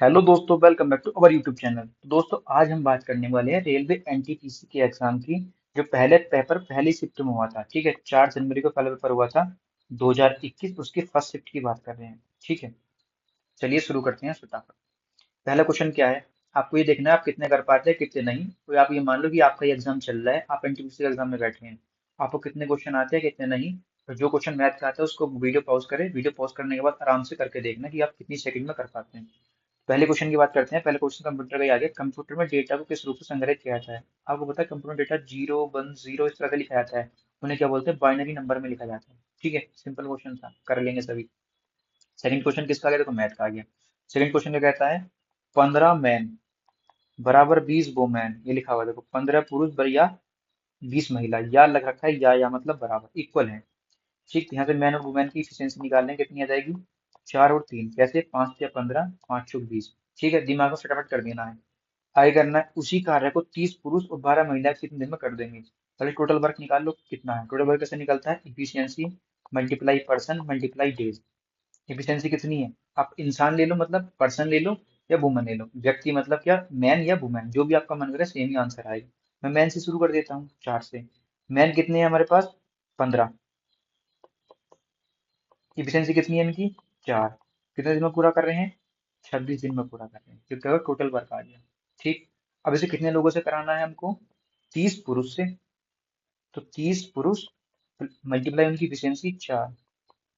Hello दोस्तों, welcome back to our YouTube channel. तो दोस्तों, आज हम बात करने वाले हैं रेलवे एनटीपीसी के एग्जाम की। जो पहले पेपर पहली शिफ्ट में हुआ था, ठीक है, 4 जनवरी को पहला पेपर हुआ था 2021। उसकी फर्स्ट शिफ्ट की बात कर रहे हैं, ठीक है। चलिए शुरू करते हैं फटाफट। पहला क्वेश्चन क्या है, आपको ये देखना है आप कितने कर पाते हैं कितने नहीं। तो आप ये मान लो कि आपका ये एग्जाम चल रहा है, आप एनटीपीसी एग्जाम में बैठे हैं, आपको कितने क्वेश्चन आते हैं कितने नहीं। तो जो क्वेश्चन मैथ का आता है उसको वीडियो पॉज करें, वीडियो पॉज करने के बाद आराम से करके देखना कि आप कितनी सेकंड में कर पाते हैं। पहले क्वेश्चन की बात करते हैं। पहले क्वेश्चन कंप्यूटर का ही आ गया। कंप्यूटर में डेटा को किस रूप से संग्रहित किया जाता है। आपको पता है कंप्यूटर डेटा 0 1 0 इस तरह से लिखा जाता है। उन्हें क्या बोलते हैं, बाइनरी नंबर में लिखा जाता है। ठीक है, सिंपल क्वेश्चन था, कर लेंगे सभी। सेकंड क्वेश्चन किसका आ गया, देखो मैथ का आ गया। सेकंड क्वेश्चन क्या कहता है, 15 मैन बराबर 20 वोमेन। ये लिखा हुआ है, देखो 15 पुरुष बर या 20 महिला, या लग रखा है या मतलब बराबर इक्वल है। ठीक, यहाँ से मैन और वुमेन की इफिशियंसी निकालने कितनी आ जाएगी, 4 और 3 कैसे, 5 या 15, 5 चौक 20। ठीक है, दिमाग में फटाफट कर देना है। आगे करना है उसी कार्य को 30 पुरुष और 12 महिला कितने दिन में कर देंगे। पहले टोटल वर्क निकाल लो कितना है। टोटल वर्क कैसे निकलता है, efficiency multiply person multiply days. Efficiency कितनी है, आप इंसान ले लो मतलब पर्सन ले लो या वुमन ले लो, व्यक्ति मतलब क्या, मैन या वुमेन, जो भी आपका मन करे सेम ही आंसर आएगा। मैं मैन से शुरू कर देता हूँ, 4 से। मैन कितने हैं हमारे पास, 15। इफिशियंसी कितनी है इनकी, 4। कितने दिन में पूरा कर रहे हैं, 26 दिन में पूरा कर रहे हैं, क्योंकि अगर टोटल वर्क आ गया। ठीक, अब इसे कितने लोगों से कराना है हमको, 30 पुरुष से। तो 30 पुरुष मल्टीप्लाई उनकी इफिशियंसी 4,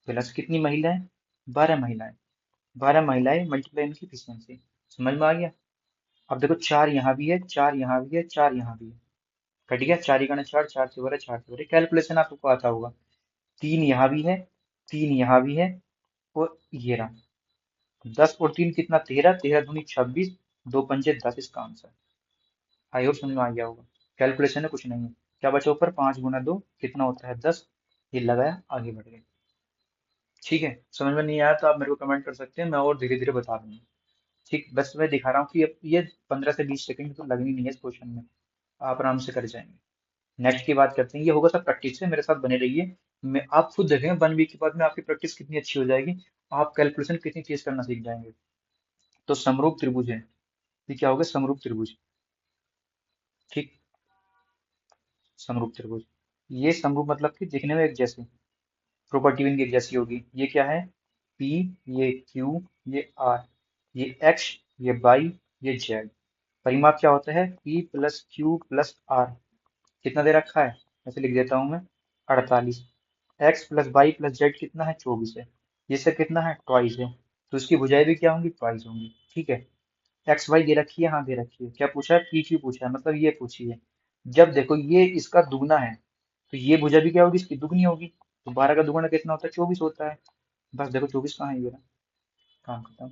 प्लस कितनी महिलाएं, 12 महिलाएं। 12 महिलाएं मल्टीप्लाई उनकी इफिशियंसी। समझ में आ गया। अब देखो 4 यहाँ भी है, 4 यहाँ भी है, 4 यहाँ भी है। कट गया, 4 × 4, 4 से 12, 4 से 12। कैलकुलेशन आपको आता होगा। 3 यहाँ भी है, 3 यहाँ भी है, और ये रहा। 10 और 3 कितना, 13, 13 दूनी 26, 2 पंजे 10 इसका आंसर। आई होप समझ में आ गया होगा। कैलकुलेशन है, कुछ नहीं है। क्या बचा ऊपर, 5 × 2 कितना होता है, 10। ये लगाया, आगे बढ़ गए। ठीक है, समझ में नहीं आया तो आप मेरे को कमेंट कर सकते हैं, मैं और धीरे धीरे बता दूंगा। ठीक, बस मैं दिखा रहा हूँ कि अब ये 15 से 20 सेकंड तो लगनी नहीं है इस क्वेश्चन में, आप आराम से कर जाएंगे। नेक्स्ट की बात करते हैं, ये होगा सब प्रैक्टिस से, मेरे साथ बने रहिए। मैं आप खुद देखेंगे 1 वीक के बाद में आपकी प्रैक्टिस कितनी अच्छी हो जाएगी, आप कैलकुलेशन कितनी तेज करना सीख जाएंगे। तो समरूप त्रिभुज है, ये क्या होगा, समरूप त्रिभुज। ठीक, समरूप त्रिभुज, ये समरूप मतलब कि दिखने में एक जैसे, प्रॉपर्टी भी इनकी एक जैसी होगी। ये क्या है, P, ये Q, ये R, ये X, ये Y, ये Z। परिमाप क्या होता है, P + Q + R। कितना दे रखा है, ऐसे लिख देता हूं मैं, 48। X + Y + Z कितना है, 24 है। ये सब कितना है, ट्वाइस है। तो इसकी भुजाएं भी क्या होंगी, ट्वाइस होंगी। ठीक है, एक्स वाई दे रखी है, हाँ दे रखी है। क्या पूछा है, पी क्यू पूछा है, मतलब ये पूछी है। जब देखो ये इसका दुगना है, तो ये भुजा भी क्या होगी, इसकी दुगनी होगी। तो 12 का दुगना कितना होता है, 24 होता है। बस देखो 24 कहाँ है, ये रहा, काम खत्म।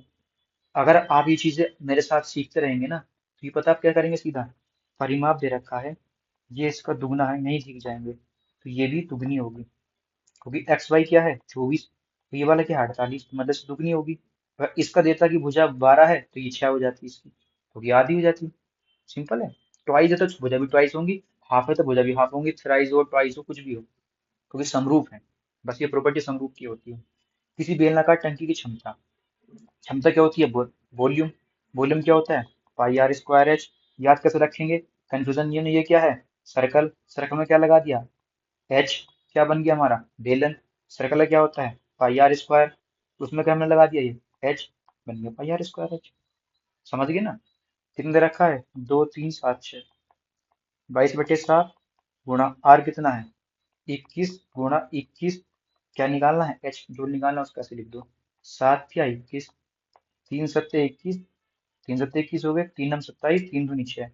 अगर आप ये चीजें मेरे साथ सीखते रहेंगे ना, तो ये पता आप क्या करेंगे, सीधा परिमाप दे रखा है, ये इसका दुगना है, नहीं सीख जाएंगे। तो ये भी दुगनी होगी, क्योंकि एक्स वाई क्या है, 24। तो ये वाला क्या है, 48, मतलब से दुगनी होगी। अगर इसका देता कि भुजा 12 है, तो ये 6 हो जाती इसकी, क्योंकि आधी हो जाती। सिंपल है। ट्वाइस है तो भुजा भी ट्वाइस होंगी, हाफ है तो भुजा भी हाफ होंगी, थ्राइस हो ट्वाइस हो कुछ भी हो, क्योंकि समरूप है। बस ये प्रॉपर्टी समरूप की होती है। किसी बेलनाकार टंकी की क्षमता, क्षमता क्या होती है, वॉल्यूम। वॉल्यूम क्या होता है, πr²h। याद कैसे रखेंगे, कंफ्यूजन ये नहीं, ये क्या है, सर्कल। सर्कल में क्या लगा दिया, एच। क्या बन गया हमारा, बेलन। सर्कल का क्या होता है, πr²। उसमें क्या हमने लगा दिया, ये एच, बन गया πr²h। समझ गए ना। कितने दे रखा है, 2 3 7 6, 22/7 गुणा आर कितना है, 21 × 21। क्या निकालना है, एच जो निकालना है उसका ऐसे लिख दो, 7 या 21, 3 × 7 = 21। 3 × 7 = 21 हो गए, 3 × 9 = 27, 3 दूनी 6।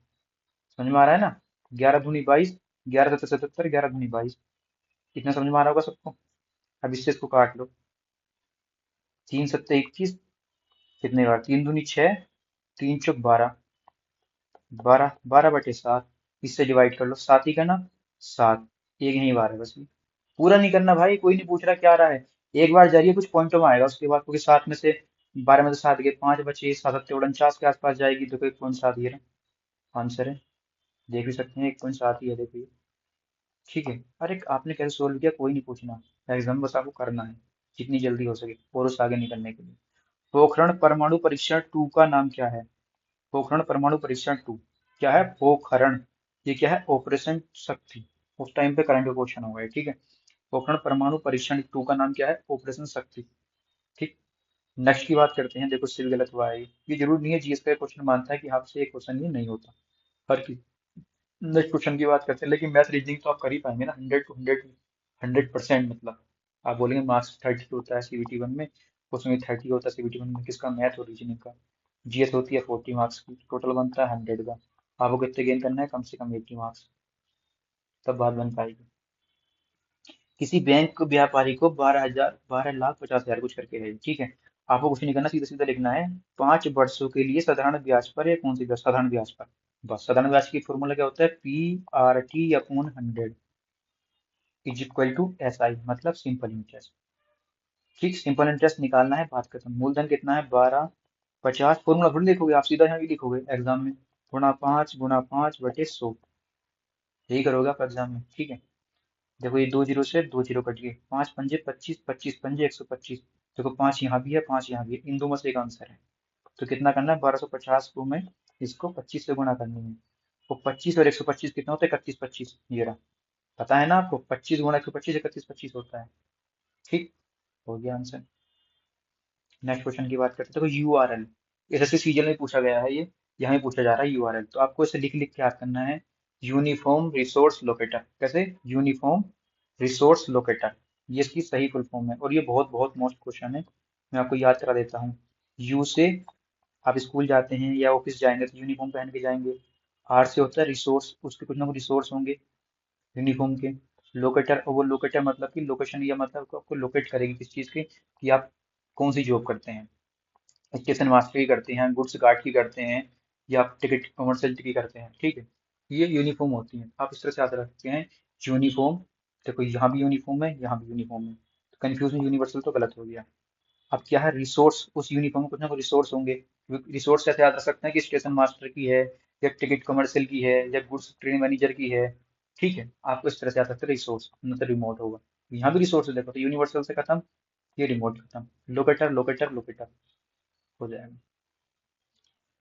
समझ में आ रहा है ना, 11 दूनी 22, 11 × 7 = 77, 11 दूनी 22। इतना समझ में आ रहा होगा सबको। अब इससे इसको काट लो, 3 × 7 = 21, कितने बार, 3 दूनी 6, 3 × 4 = 12, 12 12/7। इससे डिवाइड कर लो, 7 ही का ना, 7। एक यही बार है बस ये। पूरा नहीं करना भाई, कोई नहीं पूछ रहा क्या आ रहा है। एक बार जाइए, कुछ पॉइंटों में आएगा उसके बाद, क्योंकि 7 में से 12 में से 7 गए, 5 बचे, 7 7 49 के आसपास जाएगी, तो 1.7 ये रहा आंसर है। देख भी सकते हैं, 1.7 ही है, देखिए। ठीक है, अरे आपने कैसे सोल्व किया, कोई नहीं पूछना। एग्जाम बस आपको करना है जितनी जल्दी हो सके, और उस आगे निकलने के लिए। पोखरण परमाणु परीक्षण 2 का नाम क्या है? पोखरण परमाणु परीक्षण 2 क्या है? पोखरण। ये क्या है? ऑपरेशन शक्ति। उस टाइम पे करंट क्वेश्चन हुआ है, ठीक है। पोखरण परमाणु परीक्षण 2 का नाम क्या है? ऑपरेशन शक्ति। ठीक। नेक्स्ट की बात करते हैं। देखो सिर्फ गलत हुआ है ये जरूर नहीं है, जीएस का क्वेश्चन मानता है कि आपसे एक क्वेश्चन ये नहीं होता हर की। नेक्स्ट क्वेश्चन की बात करते हैं, लेकिन मैथ रीजनिंग तो आप कर ही पाएंगे ना, 100 टू 100, 100%। मतलब आप बोलेंगे मार्क्स 30 होता है सीबीटी वन में, उसमें 30 होता है सीबीटी वन में, किसका? मैथ और रीजनिंग का। जीएस होती है 40 मार्क्स की, टोटल बनता है 100 का। आपको कितने गेन करना है? कम से कम 80 मार्क्स, तब बात बन पाएगी। किसी बैंक व्यापारी को 12,000, 12,50,000 कुछ करके है, ठीक है। आपको कुछ नहीं करना, सीधा सीधा लिखना है 5 वर्षों के लिए साधारण ब्याज पर, या कौन सी ब्याज? साधारण ब्याज पर। बस साधारण ब्याज की फॉर्मूला क्या होता है? PRT/100 is equal to SI, मतलब सिंपल इंटरेस्ट। ठीक, सिंपल इंटरेस्ट निकालना है, बात खत्म। मूलधन कितना है? 12,50। फॉर्मूला थोड़ी लिखोगे आप, सीधा यहाँ भी लिखोगे एग्जाम में, गुणा 5 × 5/100। यही करोगे आप एग्जाम में, ठीक है। देखो ये 2 जीरो से 2 जीरो कट गए, 5 पंजे 25, 25 पंजे 125। देखो 5 यहाँ भी है, 5 यहाँ भी है, इन दो में से एक आंसर है। तो कितना करना है? 1250 को में इसको 25 से गुणा करनी है। तो 25 और 125 कितना होता है? 31 25, ये रहा। पता है ना आपको? 25 × 125 31 25 होता है। ठीक, हो गया आंसर। नेक्स्ट क्वेश्चन की बात करते हैं। देखो यूआरएल, एसएससी सीजीएल में पूछा गया है ये, यहाँ ही पूछा जा रहा है यूआरएल। तो आपको इसे लिख लिख के याद करना है। Uniform resource locator. कैसे? यूनिफॉर्म रिसोर्स लोकेटर, ये इसकी सही फुल फॉर्म है, और ये बहुत बहुत मोस्ट क्वेश्चन है। मैं आपको याद करा देता हूँ। यू से आप स्कूल जाते हैं या ऑफिस जाएंगे तो यूनिफॉर्म पहन के जाएंगे। आर से होता है रिसोर्स, उसके कुछ ना कुछ रिसोर्स होंगे यूनिफॉर्म के। लोकेटर, और वो लोकेटर मतलब कि लोकेशन, या मतलब आपको लोकेट करेगी किस चीज़ की, कि आप कौन सी जॉब करते हैं। स्टेशन मास्टर की करते हैं, गुड्स गार्ड की करते हैं, या आप टिकट कमर्शियल की करते हैं, ठीक है। ये यूनिफॉर्म होती है, आप इस तरह से याद रखते हैं। यूनिफॉर्म। देखो यहाँ भी यूनिफॉर्म है, यहाँ भी यूनिफॉर्म है, तो कंफ्यूजन यूनिवर्सल तो गलत हो गया। अब क्या है? रिसोर्स, उस यूनिफॉर्म में कुछ ना कुछ रिसोर्स होंगे। रिसोर्स कैसे याद रख सकते हैं? कि स्टेशन मास्टर की है, या टिकट कमर्शियल की है, या गुड्स ट्रेन मैनेजर की है। ठीक है, आपको इस तरह से याद रखते हैं रिसोर्स, मतलब रिमोट होगा। यहाँ भी रिसोर्स देखो, तो यूनिवर्सल से खत्म, ये रिमोट खत्म। लोकेटर लोकेटर लोकेटर हो जाएगा।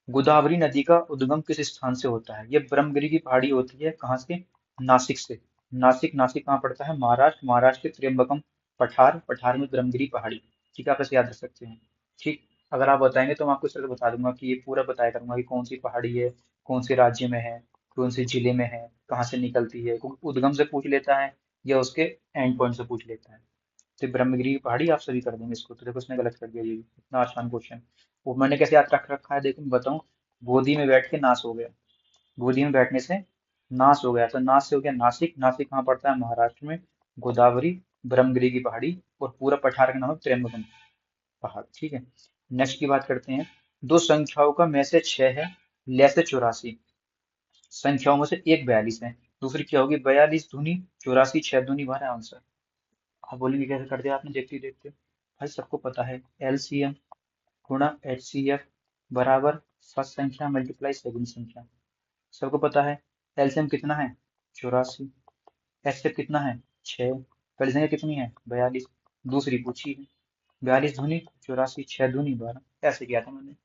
गोदावरी नदी का उद्गम किस स्थान से होता है? ये ब्रह्मगिरी की पहाड़ी होती है, कहाँ से? नासिक से। नासिक, नासिक कहाँ पड़ता है? महाराष्ट्र। महाराष्ट्र के त्र्यंबकम पठार, पठार में ब्रह्मगिरी पहाड़ी। ठीक है, आप ऐसे याद रख सकते हैं। ठीक। अगर आप बताएंगे तो मैं आपको इस तरह से बता दूंगा कि ये पूरा बताया करूंगा कि कौन सी पहाड़ी है, कौन से राज्य में है, कौन से जिले में है, कहाँ से निकलती है। उद्गम से पूछ लेता है, या उसके एंड पॉइंट से पूछ लेता है। तो ब्रह्मगिरी की पहाड़ी आप सभी कर देंगे इसको, तो देखो उसने गलत कर दिया, ये भी इतना आसान क्वेश्चन। वो मैंने कैसे याद रख रखा है, देखो मैं बताऊं। गोदी में बैठ के नाश हो गया, गोदी में बैठने से नाश हो गया, तो नाश से हो गया नासिक। नासिक कहाँ पड़ता है? महाराष्ट्र में। गोदावरी, ब्रह्मगिरी की पहाड़ी, और पूरा पठार का नाम है त्र्यंबकम पहाड़, ठीक है। नेक्स्ट की बात करते हैं। दो संख्याओं का में से 6 है, ले से 84। संख्याओं में से एक 42 है, दूसरी क्या होगी? 42 दूनी 84, 6 दूनी 12 आंसर। आप बोलेंगे कैसे कर दिया आपने? देखते ही देखते। भाई सबको पता है, एलसीएम गुणा एचसीएफ बराबर फर्स्ट संख्या मल्टीप्लाई सेकंड संख्या। सबको पता है। एलसीएम कितना है? 84। एचसीएफ कितना है? 6। पहली संख्या कितनी है? 42। दूसरी पूछी है। 42 दूनी 84, 6 दूनी 12, ऐसे किया था मैंने।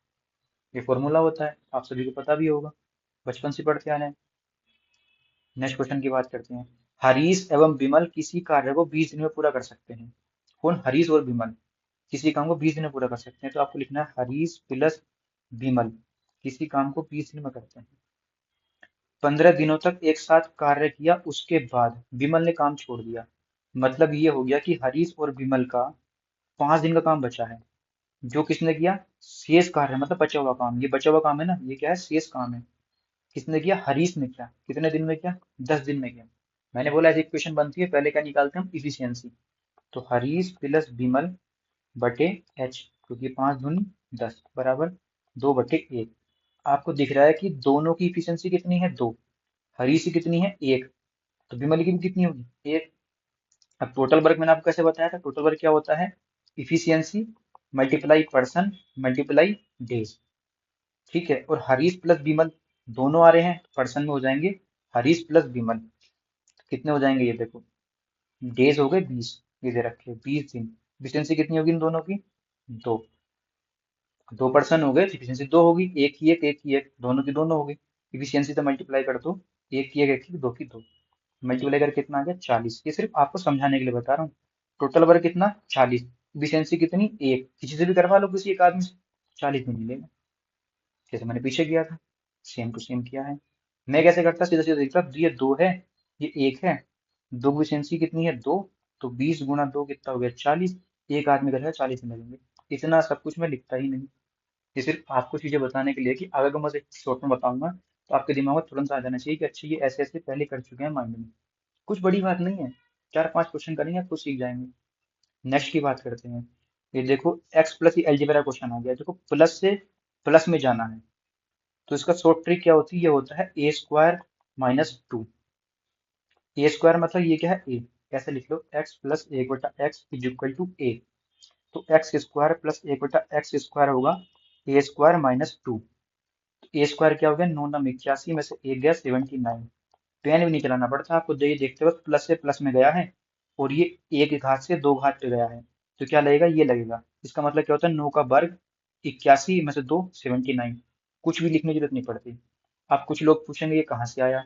ये फॉर्मूला होता है, आप सभी को पता भी होगा, बचपन से पढ़ते आ रहे हैं। नेक्स्ट क्वेश्चन की बात करते हैं। हरीश एवं विमल किसी कार्य को 20 दिन में पूरा कर सकते हैं। कौन? हरीश और विमल किसी काम को 20 दिन में पूरा कर सकते हैं। तो आपको लिखना है हरीश प्लस विमल किसी काम को 20 दिन में करते हैं। 15 दिनों तक एक साथ कार्य किया, उसके बाद विमल ने काम छोड़ दिया। मतलब ये हो गया कि हरीश और विमल का 5 दिन का काम बचा है। जो किसने किया? शेष कार्य, मतलब बचा हुआ काम। ये बचा हुआ काम है ना, ये क्या है? शेष काम है। किसने किया? हरीश ने किया। कितने दिन में किया? 10 दिन में किया। मैंने बोला ऐसी इक्वेशन बनती है, पहले क्या निकालते हैं हम? इफिशियंसी। तो हरीश प्लस विमल बटे एच, क्योंकि 5 दूनी 10 बराबर 2/1। आपको दिख रहा है कि दोनों की इफिशियंसी कितनी है? 2। हरीश की कितनी है? 1। तो विमल की भी कितनी होगी? 1। अब टोटल वर्क मैंने आपको कैसे बताया था? टोटल वर्क क्या होता है? Efficiency multiply person multiply days. ठीक है, और हरीश प्लस विमल दोनों आ रहे हैं, पर्सन में हो जाएंगे। हरीश प्लस विमल कितने हो जाएंगे? ये देखो, डेज हो गए 20, ये दे रखे 20 दिन। इफिशियंसी कितनी होगी इन दोनों की? 2। दो पर्सन हो गए, इफिशियंसी दो होगी, एक की एक, दोनों की दोनों हो गई। इफिशियंसी तो मल्टीप्लाई कर दो, एक की दो की दो, मल्टीप्लाई करके कितना आ गया 40। ये सिर्फ आपको समझाने के लिए बता रहा हूँ। टोटल वर्क कितना 40, इफिशियंसी कितनी एक, किसी से भी करवा लो, किसी एक आदमी से 40 में मिलेगा, जैसे मैंने पीछे किया था, सेम टू सेम किया है। मैं कैसे करता, सीधा सीधा देखता, ये दो है, ये एक है, दो की एफिशिएंसी कितनी है दो, तो 20 गुना दो कितना हो गया 40, एक आदमी करेगा 40 में लगेंगे। इतना सब कुछ मैं लिखता ही नहीं, ये सिर्फ आपको चीजें बताने के लिए कि अगर मैं शॉर्ट में बताऊंगा तो आपके दिमाग में तुरंत आ जाना चाहिए कि अच्छा ये ऐसे ऐसे पहले कर चुके हैं माइंड में। कुछ बड़ी बात नहीं है, 4-5 क्वेश्चन करेंगे आप खुद सीख जाएंगे। नेक्स्ट की बात करते हैं। ये देखो एक्स प्लस, ये अलजेब्रा क्वेश्चन आ गया, देखो प्लस से प्लस में जाना है, तो इसका शॉर्ट ट्रिक क्या होती है, ये होता है ए स्क्वायर माइनस टू। ए स्क्वायर मतलब ये क्या है ए, ऐसे लिख लो एक्स प्लस एक बटा एक्स इज इक्वल टू ए। तो एक्स स्क्वायर प्लस एक बटा एक्स स्क्वायर होगा ए स्क्वायर माइनस टू। ए स्क्वायर क्या हो गया, 9 9 81 में से एक गया 79। पेन भी नहीं चलाना पड़ता आपको, ये देखते वक्त प्लस से प्लस में गया है, और ये एक घात से दो घात पे गया है, तो क्या लगेगा, ये लगेगा। इसका मतलब क्या होता है, 9 का वर्ग 81 में से दो 79। कुछ भी लिखने की जरूरत नहीं पड़ती। अब कुछ लोग पूछेंगे ये कहाँ से आया,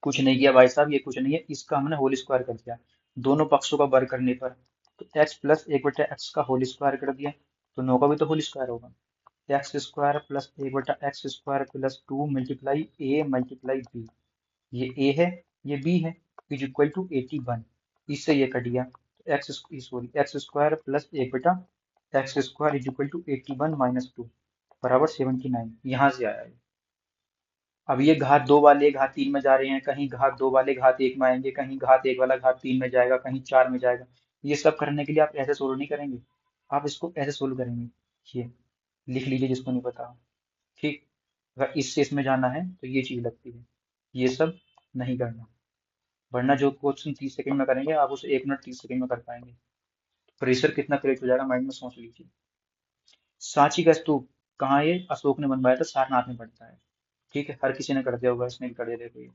कुछ नहीं किया भाई साहब, ये कुछ नहीं है, इसका हमने होल स्क्वायर कर दिया दोनों पक्षों का वर्ग करने पर। तो एक्स प्लस एक बटा एक्स का होल स्क्वायर कर दिया, तो 9 का भी तो होल स्क्वायर होगा। एक्स स्क्वायर प्लस एक बटा x square plus two multiply a multiply b, ये ए है, ये बी है, इज इक्वल टू 81। इससे ये कट गया, तो x sorry x square plus एक बटा x square is equal to 81 minus two बराबर 79, यहाँ से आया ये। अब ये घात दो वाले घात तीन में जा रहे हैं, कहीं घात दो वाले घात एक में आएंगे, कहीं घात एक वाला घात तीन में जाएगा, कहीं चार में जाएगा। ये सब करने के लिए आप ऐसे सोल्व नहीं करेंगे, आप इसको ऐसे सोल्व करेंगे। ये लिख लीजिए जिसको नहीं पता हो, ठीक। अगर इससे इसमें जाना है तो ये चीज लगती है, ये सब नहीं करना, वरना जो क्वेश्चन 30 सेकंड में करेंगे आप उसे 1 मिनट 30 सेकंड में कर पाएंगे। प्रेशर कितना क्रिएट हो जाएगा माइंड में सोच लीजिए। सांची का स्तूप कहाँ है, ये अशोक ने बनवाया था, सारनाथ में पड़ता है, ठीक है, हर किसी ने कर दिया होगा, इसने भी कर दिया, देखो ये।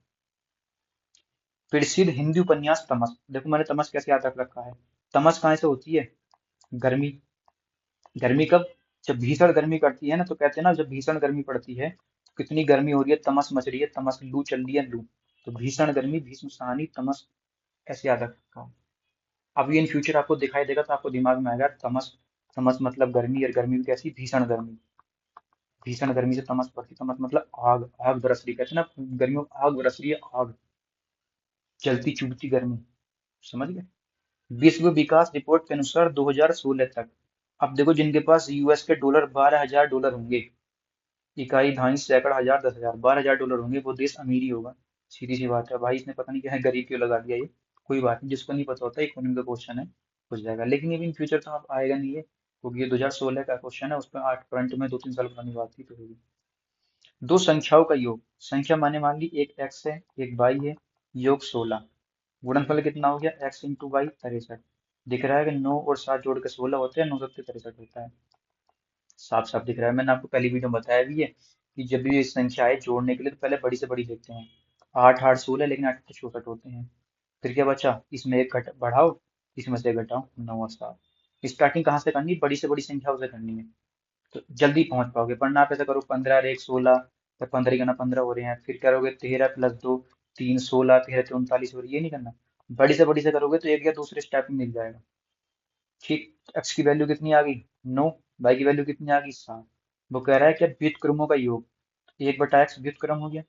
प्रसिद्ध हिंदी उपन्यास तमस, देखो मैंने तमस कैसे याद रख रखा है, तमस कहाँ से होती है, गर्मी। गर्मी कब, जब भीषण गर्मी पड़ती है ना, तो कहते हैं ना जब भीषण गर्मी पड़ती है तो कितनी गर्मी हो रही है, तमस मच रही है, तमस लू चल रही है, लू। तो भीषण गर्मी, भीष्म सहानी, तमस, ऐसे याद रख रखा हूँ। अब ये इन फ्यूचर आपको दिखाई देगा तो आपको दिमाग में आएगा तमस, तमस मतलब गर्मी, और गर्मी भी कैसी, भीषण गर्मी। भीषण गर्मी से तमस पड़ती, तमस मतलब आग, आग बरस रही, कहते हैं ना गर्मियों में आग बरस रही है, आग, जलती चुभती गर्मी, समझ गए। विश्व विकास रिपोर्ट के अनुसार 2016 तक, अब देखो जिनके पास यूएस के डॉलर 12,000 डॉलर होंगे, इकाई धाई सैकड़ा हजार 10,000, 12,000 डॉलर होंगे, वो देश अमीर ही होगा। सीधी सी बात है भाई, इसने पता नहीं क्या है गरीब क्यों लगा दिया ये। कोई बात नहीं, जिसको नहीं पता होता इकोनॉमी का क्वेश्चन है, हो जाएगा, लेकिन ये भी इन फ्यूचर तो आप आएगा नहीं है, क्योंकि ये 2016 का क्वेश्चन है, उस पर 8 करंट में 2-3 साल पुरानी बात थी तो होगी। दो संख्याओं का योग, संख्या माने मान ली एक एक्स है एक वाई है, योग 16, गुणनफल कितना हो गया एक्स इंटू वाई 63। दिख रहा है कि 9 और 7 जोड़ के 16 होते हैं, 9 सत्ते 63 होता है, साफ साफ दिख रहा है। मैंने आपको पहली वीडियो में बताया भी है कि जब भी ये संख्या है जोड़ने के लिए तो पहले बड़ी से बड़ी देखते हैं। 8 8 16, लेकिन 8 तो 64 होते हैं। फिर क्या बचा, इसमें एक घट बढ़ाओ, इसमें से एक घटाओ, 9 और 7। स्टार्टिंग कहाँ से करनी, बड़ी से बड़ी संख्याओं से करनी है, तो जल्दी पहुंच पाओगे। वरना आप ऐसा करो 15 और 1 16, तो 15 का ना 15 हो रहे हैं, फिर करोगे 13 प्लस 2 3 16, 13 39 हो रही है, ये नहीं करना। बड़ी से बड़ी से करोगे तो एक या दूसरे स्टेप में मिल जाएगा, ठीक। एक्स की वैल्यू कितनी आ गई 9, वाई की वैल्यू कितनी आ गई 7। वो कह रहा है कि व्युत्क्रमों का योग, एक बटा एक्स व्युत्क्रम हो गया,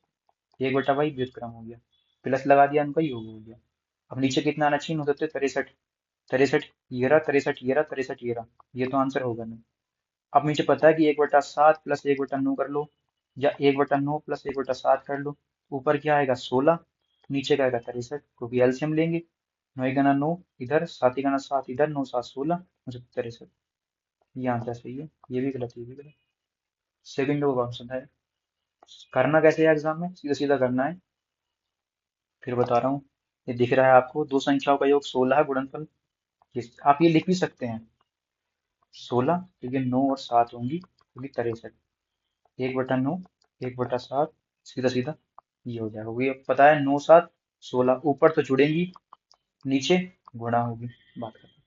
एक बटा वाई व्युत्क्रम हो गया, प्लस लगा दिया, उनका योग हो गया। अब नीचे कितना आना चाहिए, 9 63, 63 ये रहा, 63 ये रहा, 63 ये रहा, ये तो आंसर होगा नहीं। अब मुझे पता है कि एक बटा सात प्लस एक बटा नौ कर लो, या एक बटा नौ प्लस एक बटा सात कर लो। ऊपर क्या आएगा 16, नीचे का आएगा 63, क्योंकि एलसीएम लेंगे। नौ गना नौ इधर, सात गना सात इधर, 9 7 16, 63। ये आंसर सही है, ये भी गलत, ये भी गलत। सेकंड को कौन सा है, करना कैसे है एग्जाम में, सीधा सीधा करना है। फिर बता रहा हूँ, ये दिख रहा है आपको, दो संख्याओं का योग 16 है, गुणनफल आप ये लिख भी सकते हैं 16, क्योंकि 9 और 7 होंगी, क्योंकि 63, एक बटा नौ, एक बटा सात, सीधा सीधा ये हो जाएगा। ये पता है 9 7 16, ऊपर तो जुड़ेंगी, नीचे गुणा होगी, बात खत्म।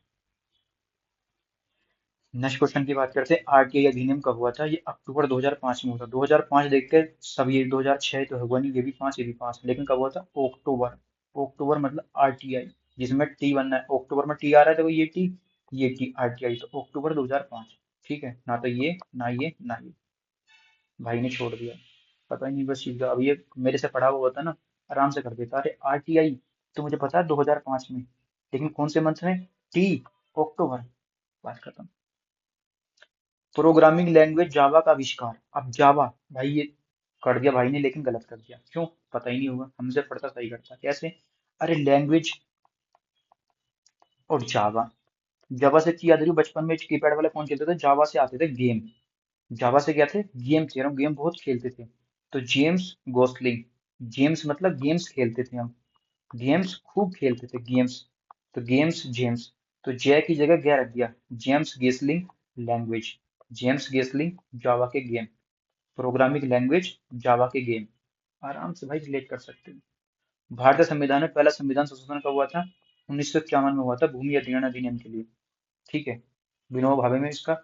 नेक्स्ट क्वेश्चन की बात करते हैं। आरटीआई अधिनियम कब हुआ था? ये अक्टूबर 2005 में हुआ था। 2005 देख के सब ये 2006 तो होगा नहीं, ये भी 5 ये भी 5, लेकिन कब हुआ था? अक्टूबर। अक्टूबर मतलब आरटीआई, जिसमें टी बनना है, अक्टूबर में टी आ रहा है, देखो ये टी आरटीआई, तो अक्टूबर 2005। ठीक है, ना तो ये ना ये ना ये, भाई ने छोड़ दिया, पता ही नहीं बस चीज का। अब ये मेरे से पढ़ा हुआ होता ना, आराम से कर देता। अरे आरटीआई तो मुझे पता है 2005 में, लेकिन कौन से मंथ में? टी, अक्टूबर, बात खत्म। प्रोग्रामिंग लैंग्वेज जावा का आविष्कार। अब जावा, भाई ये कर दिया भाई ने, लेकिन गलत कर दिया। क्यों? पता ही नहीं होगा, हमसे पढ़ता सही करता। कैसे? अरे लैंग्वेज और जावा, जावा से याद रही बचपन में कीपैड वाले फोन चलते थे, जावा से आते थे गेम। जावा से क्या थे? गेम थे, हम गेम बहुत खेलते थे। तो जेम्स गोसलिंग, जेम्स मतलब गेम्स खेलते थे हम, गेम्स खूब खेलते थे गेम्स, तो गेम्स जेम्स, तो जय की जगह गया रख दिया, जेम्स गेसलिंग लैंग्वेज, जेम्स गेसलिंग जावा के गेम, प्रोग्रामिंग लैंग्वेज जावा के गेम, आराम से भाई रिलेट कर सकते हैं। भारतीय संविधान में पहला संविधान संशोधन कब हुआ था? 1951 में हुआ था, भूमि अधिग्रहण अधिनियम के लिए। ठीक है, विनोबा भावे में इसका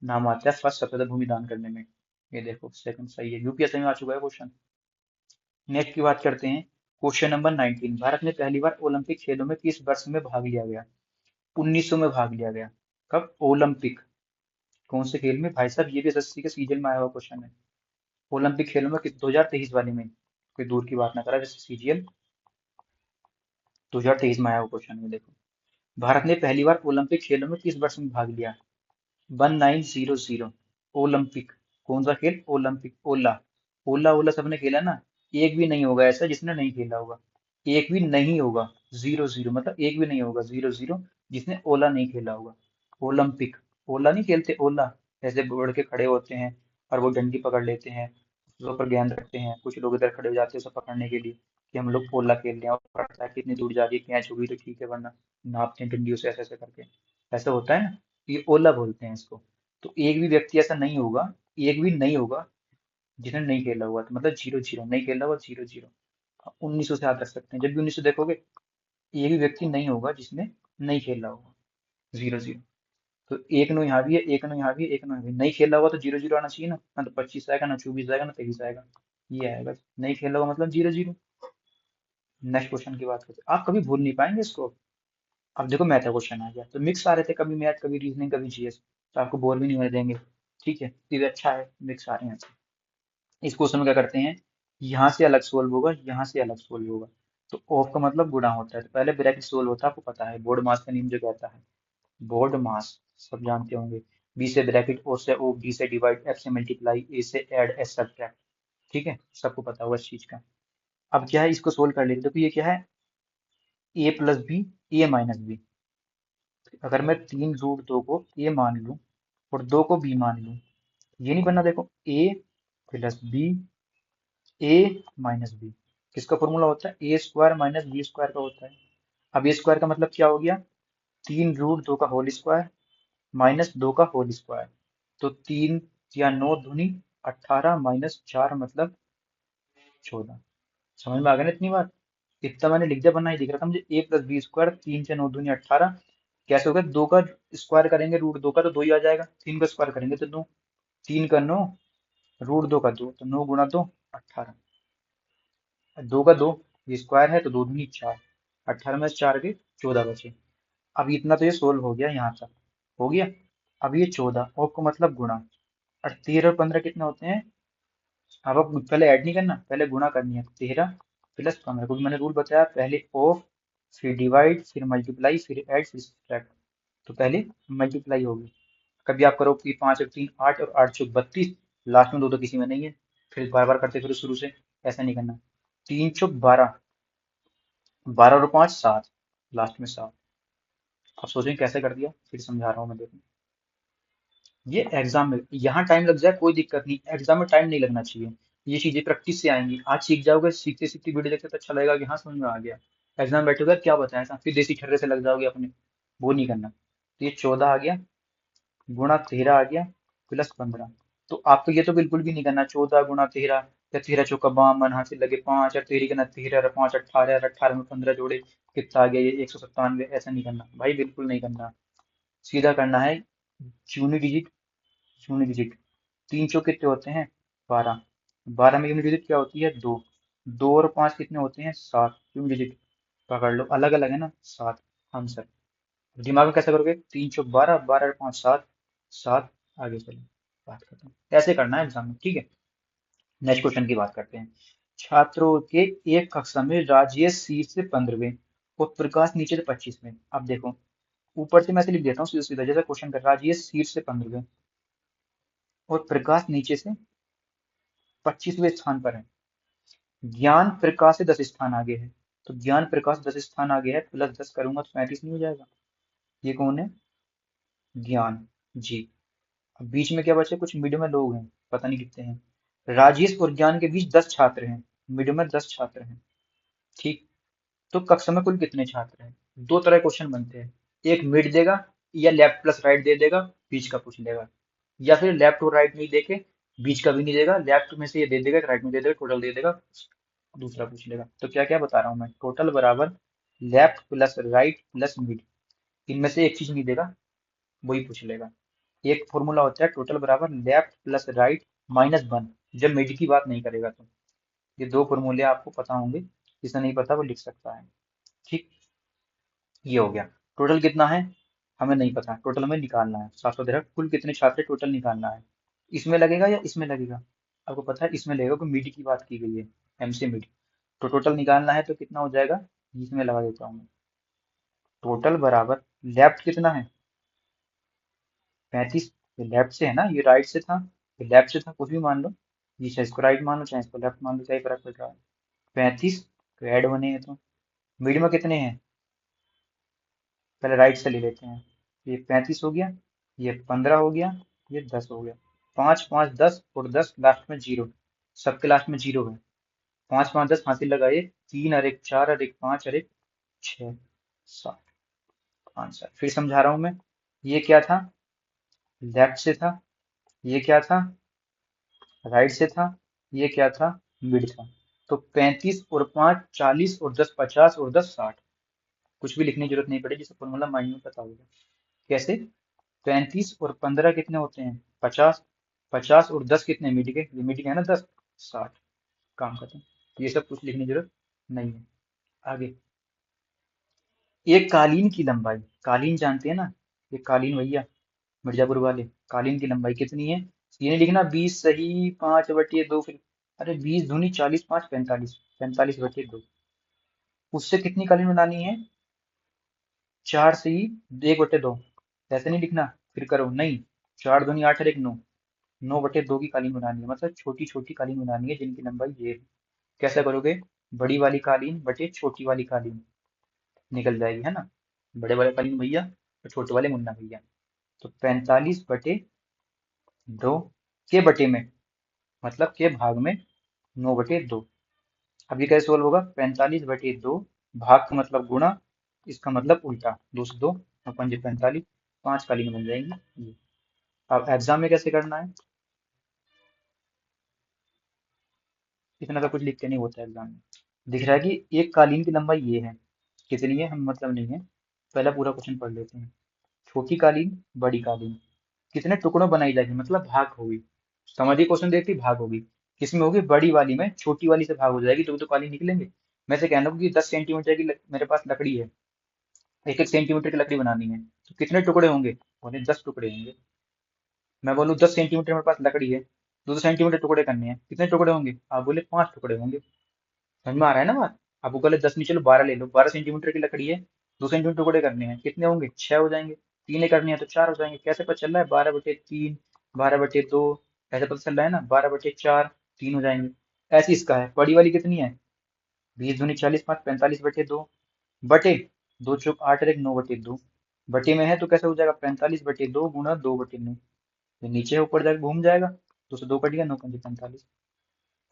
नाम आता है, फर्स्ट सबसे ज्यादा भूमि दान करने में। ये देखो सेकंड सही है, यूपीएससी में आ चुका है क्वेश्चन। नेक्स्ट की बात करते हैं। क्वेश्चन नंबर 19, भारत में पहली बार ओलंपिक खेलों में किस वर्ष में भाग लिया गया? 1900 में भाग लिया गया। कब? ओलंपिक, कौन से खेल में भाई साहब? ये भी एसएससी के सीजन में आया हुआ क्वेश्चन है। ओलंपिक खेलों में 2023 वाले में, कोई दूर की बात ना करा, जैसे सीजीएल 2023 में आया हुआ क्वेश्चन में। देखो, भारत ने पहली बार ओलंपिक खेलों में किस वर्ष में भाग लिया? 1900, ओलंपिक, कौन सा खेल? ओलंपिक, ओला, ओला ओला सबने खेला ना, एक भी नहीं होगा ऐसा जिसने नहीं खेला होगा, एक भी नहीं होगा। 00 मतलब एक भी नहीं होगा, 00 जिसने ओला नहीं खेला होगा। ओलंपिक, ओला नहीं खेलते, ओला ऐसे बढ़ के खड़े होते हैं और वो डंडी पकड़ लेते हैं, उसके ऊपर गेंद रखते हैं, कुछ लोग इधर खड़े हो जाते हैं उसे पकड़ने के लिए कि हम लोग ओला खेल रहे हैं, और पता है कितनी दूर जा रही है, कैच होगी तो ठीक है, वरना नापते हैं डंडियों से ऐसे ऐसे करके, ऐसा होता है ना, ये ओला बोलते हैं इसको। तो एक भी व्यक्ति ऐसा नहीं होगा, एक भी नहीं होगा जिसने नहीं खेला हुआ, तो मतलब 00 नहीं खेला हुआ, 00। 1900 से याद रख सकते हैं, जब भी 1900 देखोगे, एक भी व्यक्ति नहीं होगा जिसने नहीं खेला होगा, 00। तो एक नो यहाँ भी है, एक नो यहाँ भी है, एक नो यहाँ भी नहीं खेला होगा, तो 00 आना चाहिए ना, ना तो 25 आएगा, ना 24 आएगा, ना 23 आएगा, ये आएगा, नहीं खेला होगा मतलब 00। नेक्स्ट क्वेश्चन की बात करते हैं, आप कभी भूल नहीं पाएंगे इसको। अब देखो मैथ का क्वेश्चन आ गया, तो मिक्स आ रहे थे, कभी मैथ कभी रीजनिंग कभी जीएस, तो आपको बोर भी नहीं होने देंगे। ठीक है, तो ये अच्छा है, मिक्स आ रहे हैं। इस क्वेश्चन में क्या करते हैं, यहाँ से अलग सोल्व होगा, यहाँ से अलग सोल्व होगा, तो ऑफ का मतलब गुणा होता है, तो पहले ब्रैकेट सोल्व होता है, आपको पता है बोर्ड मास का नियम जो कहता है, बोर्ड मास सब जानते होंगे। बी से ब्रैकेट, ओ से ओ, बी से डिवाइड, एफ से मल्टीप्लाई, ए से ऐड, एस सब्ट्रैक्ट। ठीक है, सबको पता होगा इस चीज का। अब क्या है, इसको सोल्व कर लेते, देखो ये क्या है, ए प्लस बी, ए माइनस बी। अगर मैं 3 रूट 2 को ए मान लूं और 2 को बी मान लूं, ये नहीं बनना, देखो ए प्लस बी, ए माइनस बी, किसका फॉर्मूला होता है? ए स्क्वायर माइनस बी स्क्वायर का होता है। अब ए स्क्वायर का मतलब क्या हो गया? 3 रूट 2 का होल स्क्वायर माइनस 2 का होल स्क्वायर, तो 3 या 9 दूनी 18 माइनस 4 मतलब 14। समझ में आ गया ना इतनी बार? इतना मैंने लिख दिया, वरना ही दिख रहा था मुझे, ए प्लस बी स्क्वायर, 3 से 9 दूनी 18, कैसे होगा? 2 का स्क्वायर करेंगे रूट 2 का तो 2 ही आ जाएगा, 3 का स्क्वायर करेंगे तो 2, 3 का 9, रूट 2 का 2, तो 9 गुणा 2 18, 2 का 2, ये स्क्वायर है तो 2 दूनी 4, 18 में से 4 के 14 बचे। अब इतना तो ये सोल्व हो गया, यहाँ तक हो गया। अब ये 14 और को मतलब गुणा, और 13 और 15 कितने होते हैं? अब पहले ऐड नहीं करना, पहले गुणा करनी है, 13 + 15, क्योंकि मैंने रूल बताया, पहले ऑफ, फिर डिवाइड, फिर मल्टीप्लाई, फिर ऐड, फिर सब्ट्रैक्ट। तो पहले मल्टीप्लाई होगी, कभी आप करो कि 5 और 3 8, और 8 चौक 32, लास्ट में दो तो किसी में नहीं है, फिर बार बार करते फिर शुरू से, ऐसा नहीं करना। 3 चौक 12, 12 और 5 7, लास्ट में 7। आप सोचें कैसे कर दिया, फिर समझा रहा हूँ मैं, देखो ये एग्जाम में यहाँ टाइम लग जाए कोई दिक्कत नहीं, एग्जाम में टाइम नहीं लगना चाहिए, ये चीजें प्रैक्टिस से आएंगी, आज सीख जाओगे, सीखते सीखते वीडियो देखते तो अच्छा लगेगा कि हाँ समझ में आ गया। एग्जाम बैठोगे क्या बताया था, फिर देसी ठर्रे से लग जाओगे अपने, वो नहीं करना। तो ये 14 आ गया, गुणा 13 आ गया, प्लस 15। तो आपको ये तो बिल्कुल भी नहीं करना, 14 गुणा 13, या 13 चौका 52, हाथ से लगे 5, और 13 का 13 और 5 18, और 18 में 15 जोड़े, कितना आ गया ये 197, ऐसा नहीं करना भाई, बिल्कुल नहीं करना। सीधा करना है यूनिट यूनिट। तीन चौक कितने होते हैं? 12। 12 में यूनिट क्या होती है? दो। दो और पांच कितने होते हैं? 7 यूनिट। पकड़ लो, अलग अलग है ना, 7 आंसर। दिमाग में कैसे करोगे? तीन चौक 12, 12 और पांच 7, 7। आगे चलो, बात खत्म। ऐसे करना है एग्जाम में, ठीक है। नेक्स्ट क्वेश्चन की बात करते हैं। छात्रों के एक कक्षा में राजेश सीट से 15वें और प्रकाश नीचे से 25वें। अब देखो, ऊपर से मैं ऐसे लिख देता हूँ सीधा सीधा, जैसा क्वेश्चन कर, राजेश सीट से 15वें और प्रकाश नीचे से 25वें स्थान पर है। ज्ञान प्रकाश से 10 स्थान आगे है। तो ज्ञान प्रकाश 10 स्थान आगे है, प्लस 10 करूंगा तो 35 नहीं हो जाएगा? ये कौन है? ज्ञान जी। अब बीच में क्या बचे? कुछ मिड में लोग हैं, पता नहीं कितने हैं। राजेश और ज्ञान के बीच 10 छात्र हैं, मिड में 10 छात्र हैं, ठीक। तो कक्षा में कुल कितने छात्र हैं? दो तरह क्वेश्चन बनते हैं, एक मिड देगा या लेफ्ट प्लस राइट दे देगा, बीच का पूछ लेगा। या फिर लेफ्ट और राइट नहीं देके बीच का भी नहीं देगा, लेफ्ट में से ये दे देगा, राइट में दे देगा, टोटल दे देगा, दूसरा पूछ लेगा। तो क्या क्या बता रहा हूँ मैं, टोटल बराबर left plus right plus mid, इनमें से एक चीज नहीं देगा, वही पूछ लेगा। एक फॉर्मूला होता है टोटल बराबर left plus right minus one, जब मिड की बात नहीं करेगा तो। ये दो फॉर्मूले आपको पता होंगे, जिसे नहीं पता वो लिख सकता है, ठीक। ये हो गया। टोटल कितना है हमें नहीं पता, टोटल हमें निकालना है। 713 कुल कितने छात्र टोटल निकालना है। इसमें लगेगा या इसमें लगेगा? आपको पता है इसमें लगेगा, क्योंकि मिड की बात की गई है, एम से मिड। तो टोटल निकालना है तो कितना हो जाएगा, इसमें लगा देता हूँ मैं। टोटल बराबर लेफ्ट कितना है? 35। ये लेफ्ट से है ना, ये राइट से था, ये लेफ्ट से था, कुछ भी मान लो। ये चाहे इसको राइट मान लो चाहे इसको लेफ्ट मान लो, क्या ही फर्क पड़ रहा है। 35 तो ऐड बने हैं, तो मिड में कितने हैं? पहले राइट से ले लेते हैं। ये 35 हो गया, ये 15 हो गया, ये 10 हो गया। पाँच पाँच 10 और 10 लास्ट में जीरो, सबके लास्ट में जीरो है। पाँच पाँच 10 फांसी लगाइए, तीन और एक चार और एक पाँच और एक छः, 7 आंसर। फिर समझा रहा हूं मैं, ये क्या था? लेफ्ट से था, ये क्या था? राइट से था, ये क्या था? मिड था। तो 35 और 5 40 और 10 50 और 10 60। कुछ भी लिखने की जरूरत नहीं पड़ेगी, जिसे फॉर्मूला माइंड में पता होगा। कैसे? 35 और 15 कितने होते हैं? 50। 50 और 10 कितने? मिड के, ये मिड के है ना 10, 60। काम खत्म। ये सब कुछ लिखने की जरूरत नहीं है। आगे, एक कालीन की लंबाई, कालीन जानते हैं ना, ये कालीन भैया मिर्जापुर वाले, कालीन की लंबाई कितनी है? ये नहीं लिखना 20 सही 5/2, फिर अरे 20 दूनी 40 5 45, 45/2। उससे कितनी कालीन बनानी है? 4 से ही 1/2। ऐसे नहीं लिखना, फिर करो नहीं। 4 दूनी 8 और 1 9, 9/2 की कालीन बनानी है, मतलब छोटी छोटी कालीन बनानी है जिनकी लंबाई ये है। कैसे करोगे? बड़ी वाली कालीन बटे छोटी वाली कालीन, निकल जाएगी, है ना। बड़े वाले कालीन भैया और छोटे वाले मुन्ना भैया। तो 45/2 के बटे में, मतलब के भाग में 9/2। अब ये कैसे सोल्व होगा? 45/2 भाग का मतलब गुणा, इसका मतलब उल्टा, 2 से 2 और 5 45, 5 कालीन बन जाएंगी ये। अब एग्जाम में कैसे करना है, इतना तो कुछ लिख के नहीं होता एग्जाम में। दिख रहा है कि एक कालीन की लंबाई ये है, कितनी है हम मतलब नहीं है। पहला पूरा क्वेश्चन पढ़ लेते हैं। छोटी कालीन बड़ी कालीन कितने टुकड़ों बनाई जाएगी, मतलब भाग होगी। समझिए क्वेश्चन देखती भाग होगी, किसमें होगी? बड़ी वाली में, छोटी वाली से भाग हो जाएगी तो कालीन निकलेंगे। मैं से कहना कि 10 सेंटीमीटर की मेरे पास लकड़ी है, एक एक सेंटीमीटर की लकड़ी बनानी है, तो कितने टुकड़े होंगे? बोले 10 टुकड़े होंगे। मैं बोलूँ 10 सेंटीमीटर मेरे पास लकड़ी है, 2 सेंटीमीटर टुकड़े करने हैं, कितने टुकड़े होंगे? आप बोले 5 टुकड़े होंगे। समझ में आ रहा है ना बात? आपको बोले 10 नहीं, चलो 12 ले लो, 12 सेंटीमीटर की लकड़ी है, 2 सेंटीमीटर टुकड़े करने हैं, कितने होंगे? 6 हो जाएंगे। तीन करनी है तो 4 हो जाएंगे। कैसे पता चल रहा है? 12/3, 12/2, ऐसे पता चल रहा है ना, 12/4, 3 हो जाएंगे। ऐसी इसका है। बड़ी वाली कितनी है? 20 दूनी 40 5 45/2 बटे, 2 चौक 8 और एक 9/2। बटे में है तो कैसे हो जाएगा? 45/2 गुणा 2/9। ये नीचे ऊपर जाकर घूम जाएगा, 2 से 2 कट गया, 9 पंजे 45।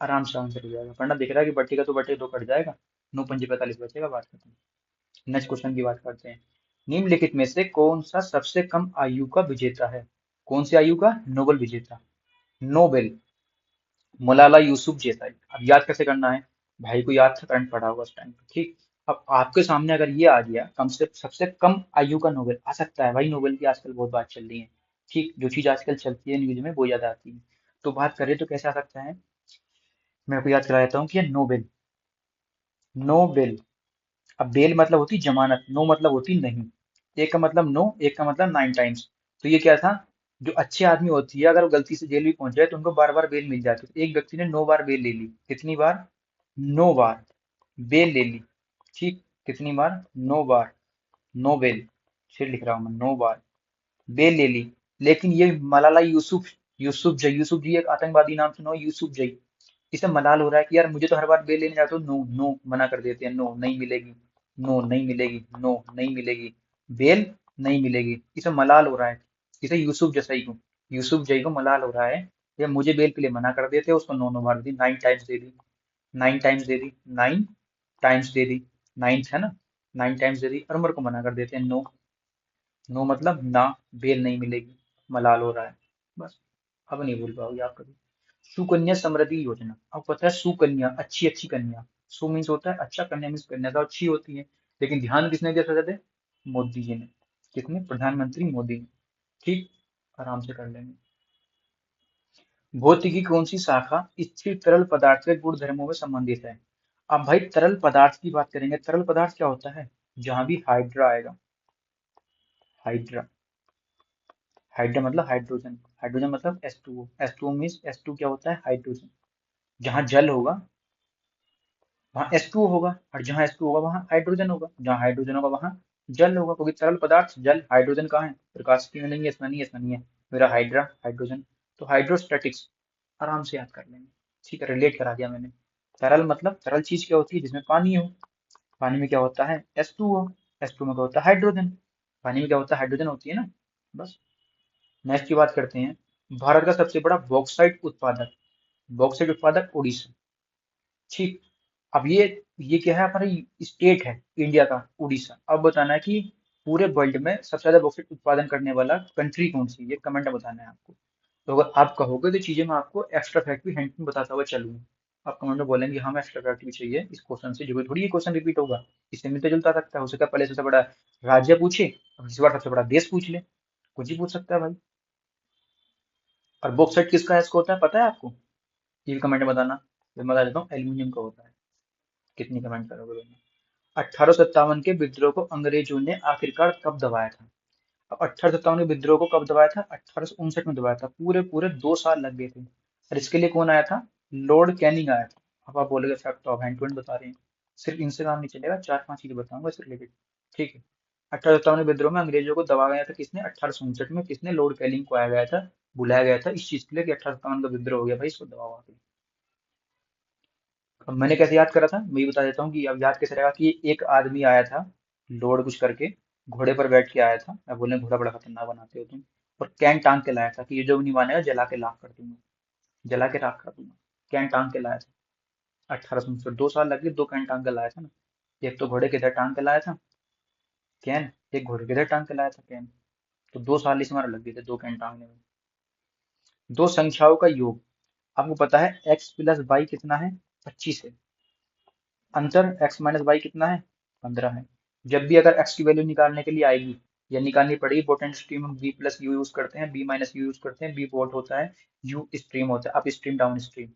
आराम से आंसर हो जाएगा। वरना दिख रहा है कि बट्टी का तो बटे 2 कट जाएगा, 9 पंजे 45 बचेगा, बात खत्म। नेक्स्ट क्वेश्चन की बात करते हैं। निम्नलिखित में से कौन सा सबसे कम आयु का विजेता है? कौन सी आयु का? नोबेल विजेता, नोबेल, मलाला यूसुफ जैसा। अब याद कैसे करना है? भाई को याद था, करंट पढ़ा होगा उस टाइम पे, ठीक। अब आपके सामने अगर ये आ गया, कम से सबसे कम आयु का नोबेल आ सकता है भाई, नोबेल की आजकल बहुत बात चल रही है। ठीक, जो चीज आजकल चलती है न्यूज में वो याद आती है। तो बात करें तो कैसे आ सकता है, मैं आपको याद करा देता हूँ कि ये नोबेल, नोबेल। अब बेल मतलब होती जमानत, नो मतलब होती नहीं। एक का मतलब नो, एक का मतलब 9 टाइम्स। तो ये क्या था, जो अच्छे आदमी होती है अगर वो गलती से जेल भी पहुंच जाए तो उनको बार बार बेल मिल जाती है। तो एक व्यक्ति ने 9 बार बेल ले ली, कितनी बार, 9 बार बेल ले ली। ठीक, कितनी बार, 9 बार, नो बेल, फिर लिख रहा हूँ मैं, 9 बार बेल ले ली। लेकिन ये मलाला यूसुफ, यूसुफ जी एक आतंकवादी नाम सुना हो, यूसुफ जई। इसे मलाल हो रहा है कि यार मुझे तो हर बार बेल लेने जाते हो, नो नो मना कर देते हैं, नो नहीं मिलेगी, नो नहीं मिलेगी, नो नहीं मिलेगी, बेल नहीं मिलेगी। इसे मलाल हो रहा है, इसे यूसुफ जई को मलाल हो रहा है, ये मुझे बेल के लिए मना कर देते हैं, उसको 9 9 बार दी, 9 times they the, 9 times they the, 9 times they the, ninth है ना, 9 टाइम्स दे दी, और मेरे को मना कर देते हैं, नो, नो मतलब ना, बेल नहीं मिलेगी, मलाल हो रहा है। बस, अब नहीं भूल पाओगे आप कभी। सुकन्या समृद्धि योजना, अब पता है सुकन्या, अच्छी अच्छी कन्या, सु मीन्स होता है अच्छा, कन्या मीन्स कन्या तो अच्छी होती है। लेकिन ध्यान किसने दिया सबसे ज्यादा, मोदी जी ने। किसने, प्रधानमंत्री मोदी ने। ठीक, आराम से कर लेंगे। भौतिकी की कौन सी शाखा स्थिर तरल पदार्थ के गुण धर्मों में संबंधित है। अब भाई तरल पदार्थ की बात करेंगे, तरल पदार्थ क्या होता है, जहां भी हाइड्रा आएगा, हाइड्रा, हाइड्रा मतलब हाइड्रोजन, हाइड्रोजन मतलब H2O, H2O मीन्स H2 क्या होता है, हाइड्रोजन। जहां जल होगा वहां H2O होगा, और जहां H2O होगा वहां हाइड्रोजन होगा, जहां हाइड्रोजन होगा वहां जल होगा, क्योंकि तरल पदार्थ जल, हाइड्रोजन कहाँ है, प्रकाश की में नहीं है, इसमें नहीं है, इसमें नहीं है, मेरा हाइड्रा हाइड्रोजन। तो हाइड्रोस्टैटिक्स आराम से याद कर लेंगे। ठीक है, रिलेट करा दिया मैंने। तरल मतलब तरल चीज क्या होती है, जिसमें पानी हो, पानी में क्या होता है, H2O, H2O में क्या होता है, हाइड्रोजन, पानी में क्या होता है, हाइड्रोजन होती है ना। बस, नेक्स्ट की बात करते हैं। भारत का सबसे बड़ा बॉक्साइट उत्पादक, बॉक्साइट उत्पादक उड़ीसा। ठीक, अब ये क्या है, हमारा स्टेट है इंडिया का, उड़ीसा। अब बताना है कि पूरे वर्ल्ड में सबसे ज्यादा बॉक्साइट उत्पादन करने वाला कंट्री कौन सी है, ये कमेंट में बताना है आपको। तो अगर आप कहोगे तो चीजें मैं आपको एक्स्ट्रा फैक्ट भी हिंट में बताता हुआ चलूंगा। आप कमेंट में बोलेंगे हमें एक्स्ट्रा फैक्ट भी चाहिए इस क्वेश्चन से, जो थोड़ी ये क्वेश्चन रिपीट होगा, इससे मिलता जुलता सकता है, हो सकता है पहले सबसे बड़ा राज्य पूछे, अब इस बार सबसे बड़ा देश पूछ ले, कुछ ही पूछ सकता है भाई। और बॉक्साइट किसका है, होता है पता है आपको, ये भी कमेंट में बताना। फिर मैं बता देता हूँ, एल्यूमिनियम का होता है। कितनी कमेंट करोगे दोनों। 1857 के विद्रोह को अंग्रेजों ने आखिरकार कब दबाया था। अब 1857 के विद्रोह को कब दबाया था, 1859 में दबाया था, पूरे पूरे 2 साल लग गए थे। और इसके लिए कौन आया था, लॉर्ड कैनिंग आया था। अब आप बोलोगे फैक्ट तो आप हैंड टू हैंड बता रहे हैं, सिर्फ इनसे काम नहीं चलेगा, 4 5 चीजें बताऊंगा इससे रिलेटेड। ठीक है, 1857 के विद्रोह में अंग्रेजों को दबाया गया था, किसने, 1859 में, किसने, लॉर्ड कैनिंग को आया गया था, बुलाया गया था इस चीज के लिए कि 1857 का विद्रोह हो गया भाई, इसको दबाओ आके। अब मैंने कैसे याद करा था, मैं ये बता देता हूँ कि अब याद कैसे रहेगा, कि एक आदमी आया था, लोड कुछ करके, घोड़े पर बैठ के आया था, मैं बोले घोड़ा बड़ा खतरनाक बनाते हो तुम, और कैन टांग के लाया था कि ये जो भी नहीं मानेगा जला के लाख कर दूंगा, जला के राख कर दूंगा। कैन टांग के लाया था, 1859, 2 साल लगे, 2 कैन टांग के लाया था ना। एक तो घोड़े के इधर टांग के लाया था कैन, एक घोड़े के इधर टांग के लाया था कैन। तो 2 साल इसमें लग गए थे 2 कैन टांगने में। दो संख्याओं का योग, आपको पता है एक्स प्लस वाई कितना है, 25 है। अंतर x माइनस वाई कितना है, 15 है। जब भी अगर x की वैल्यू निकालने के लिए आएगी या निकालनी पड़ेगी, पोटेंशियल स्ट्रीम हम b प्लस यू यूज करते हैं, b माइनस यू यूज करते हैं, b वोल्ट होता है, u स्ट्रीम होता है, up stream down stream.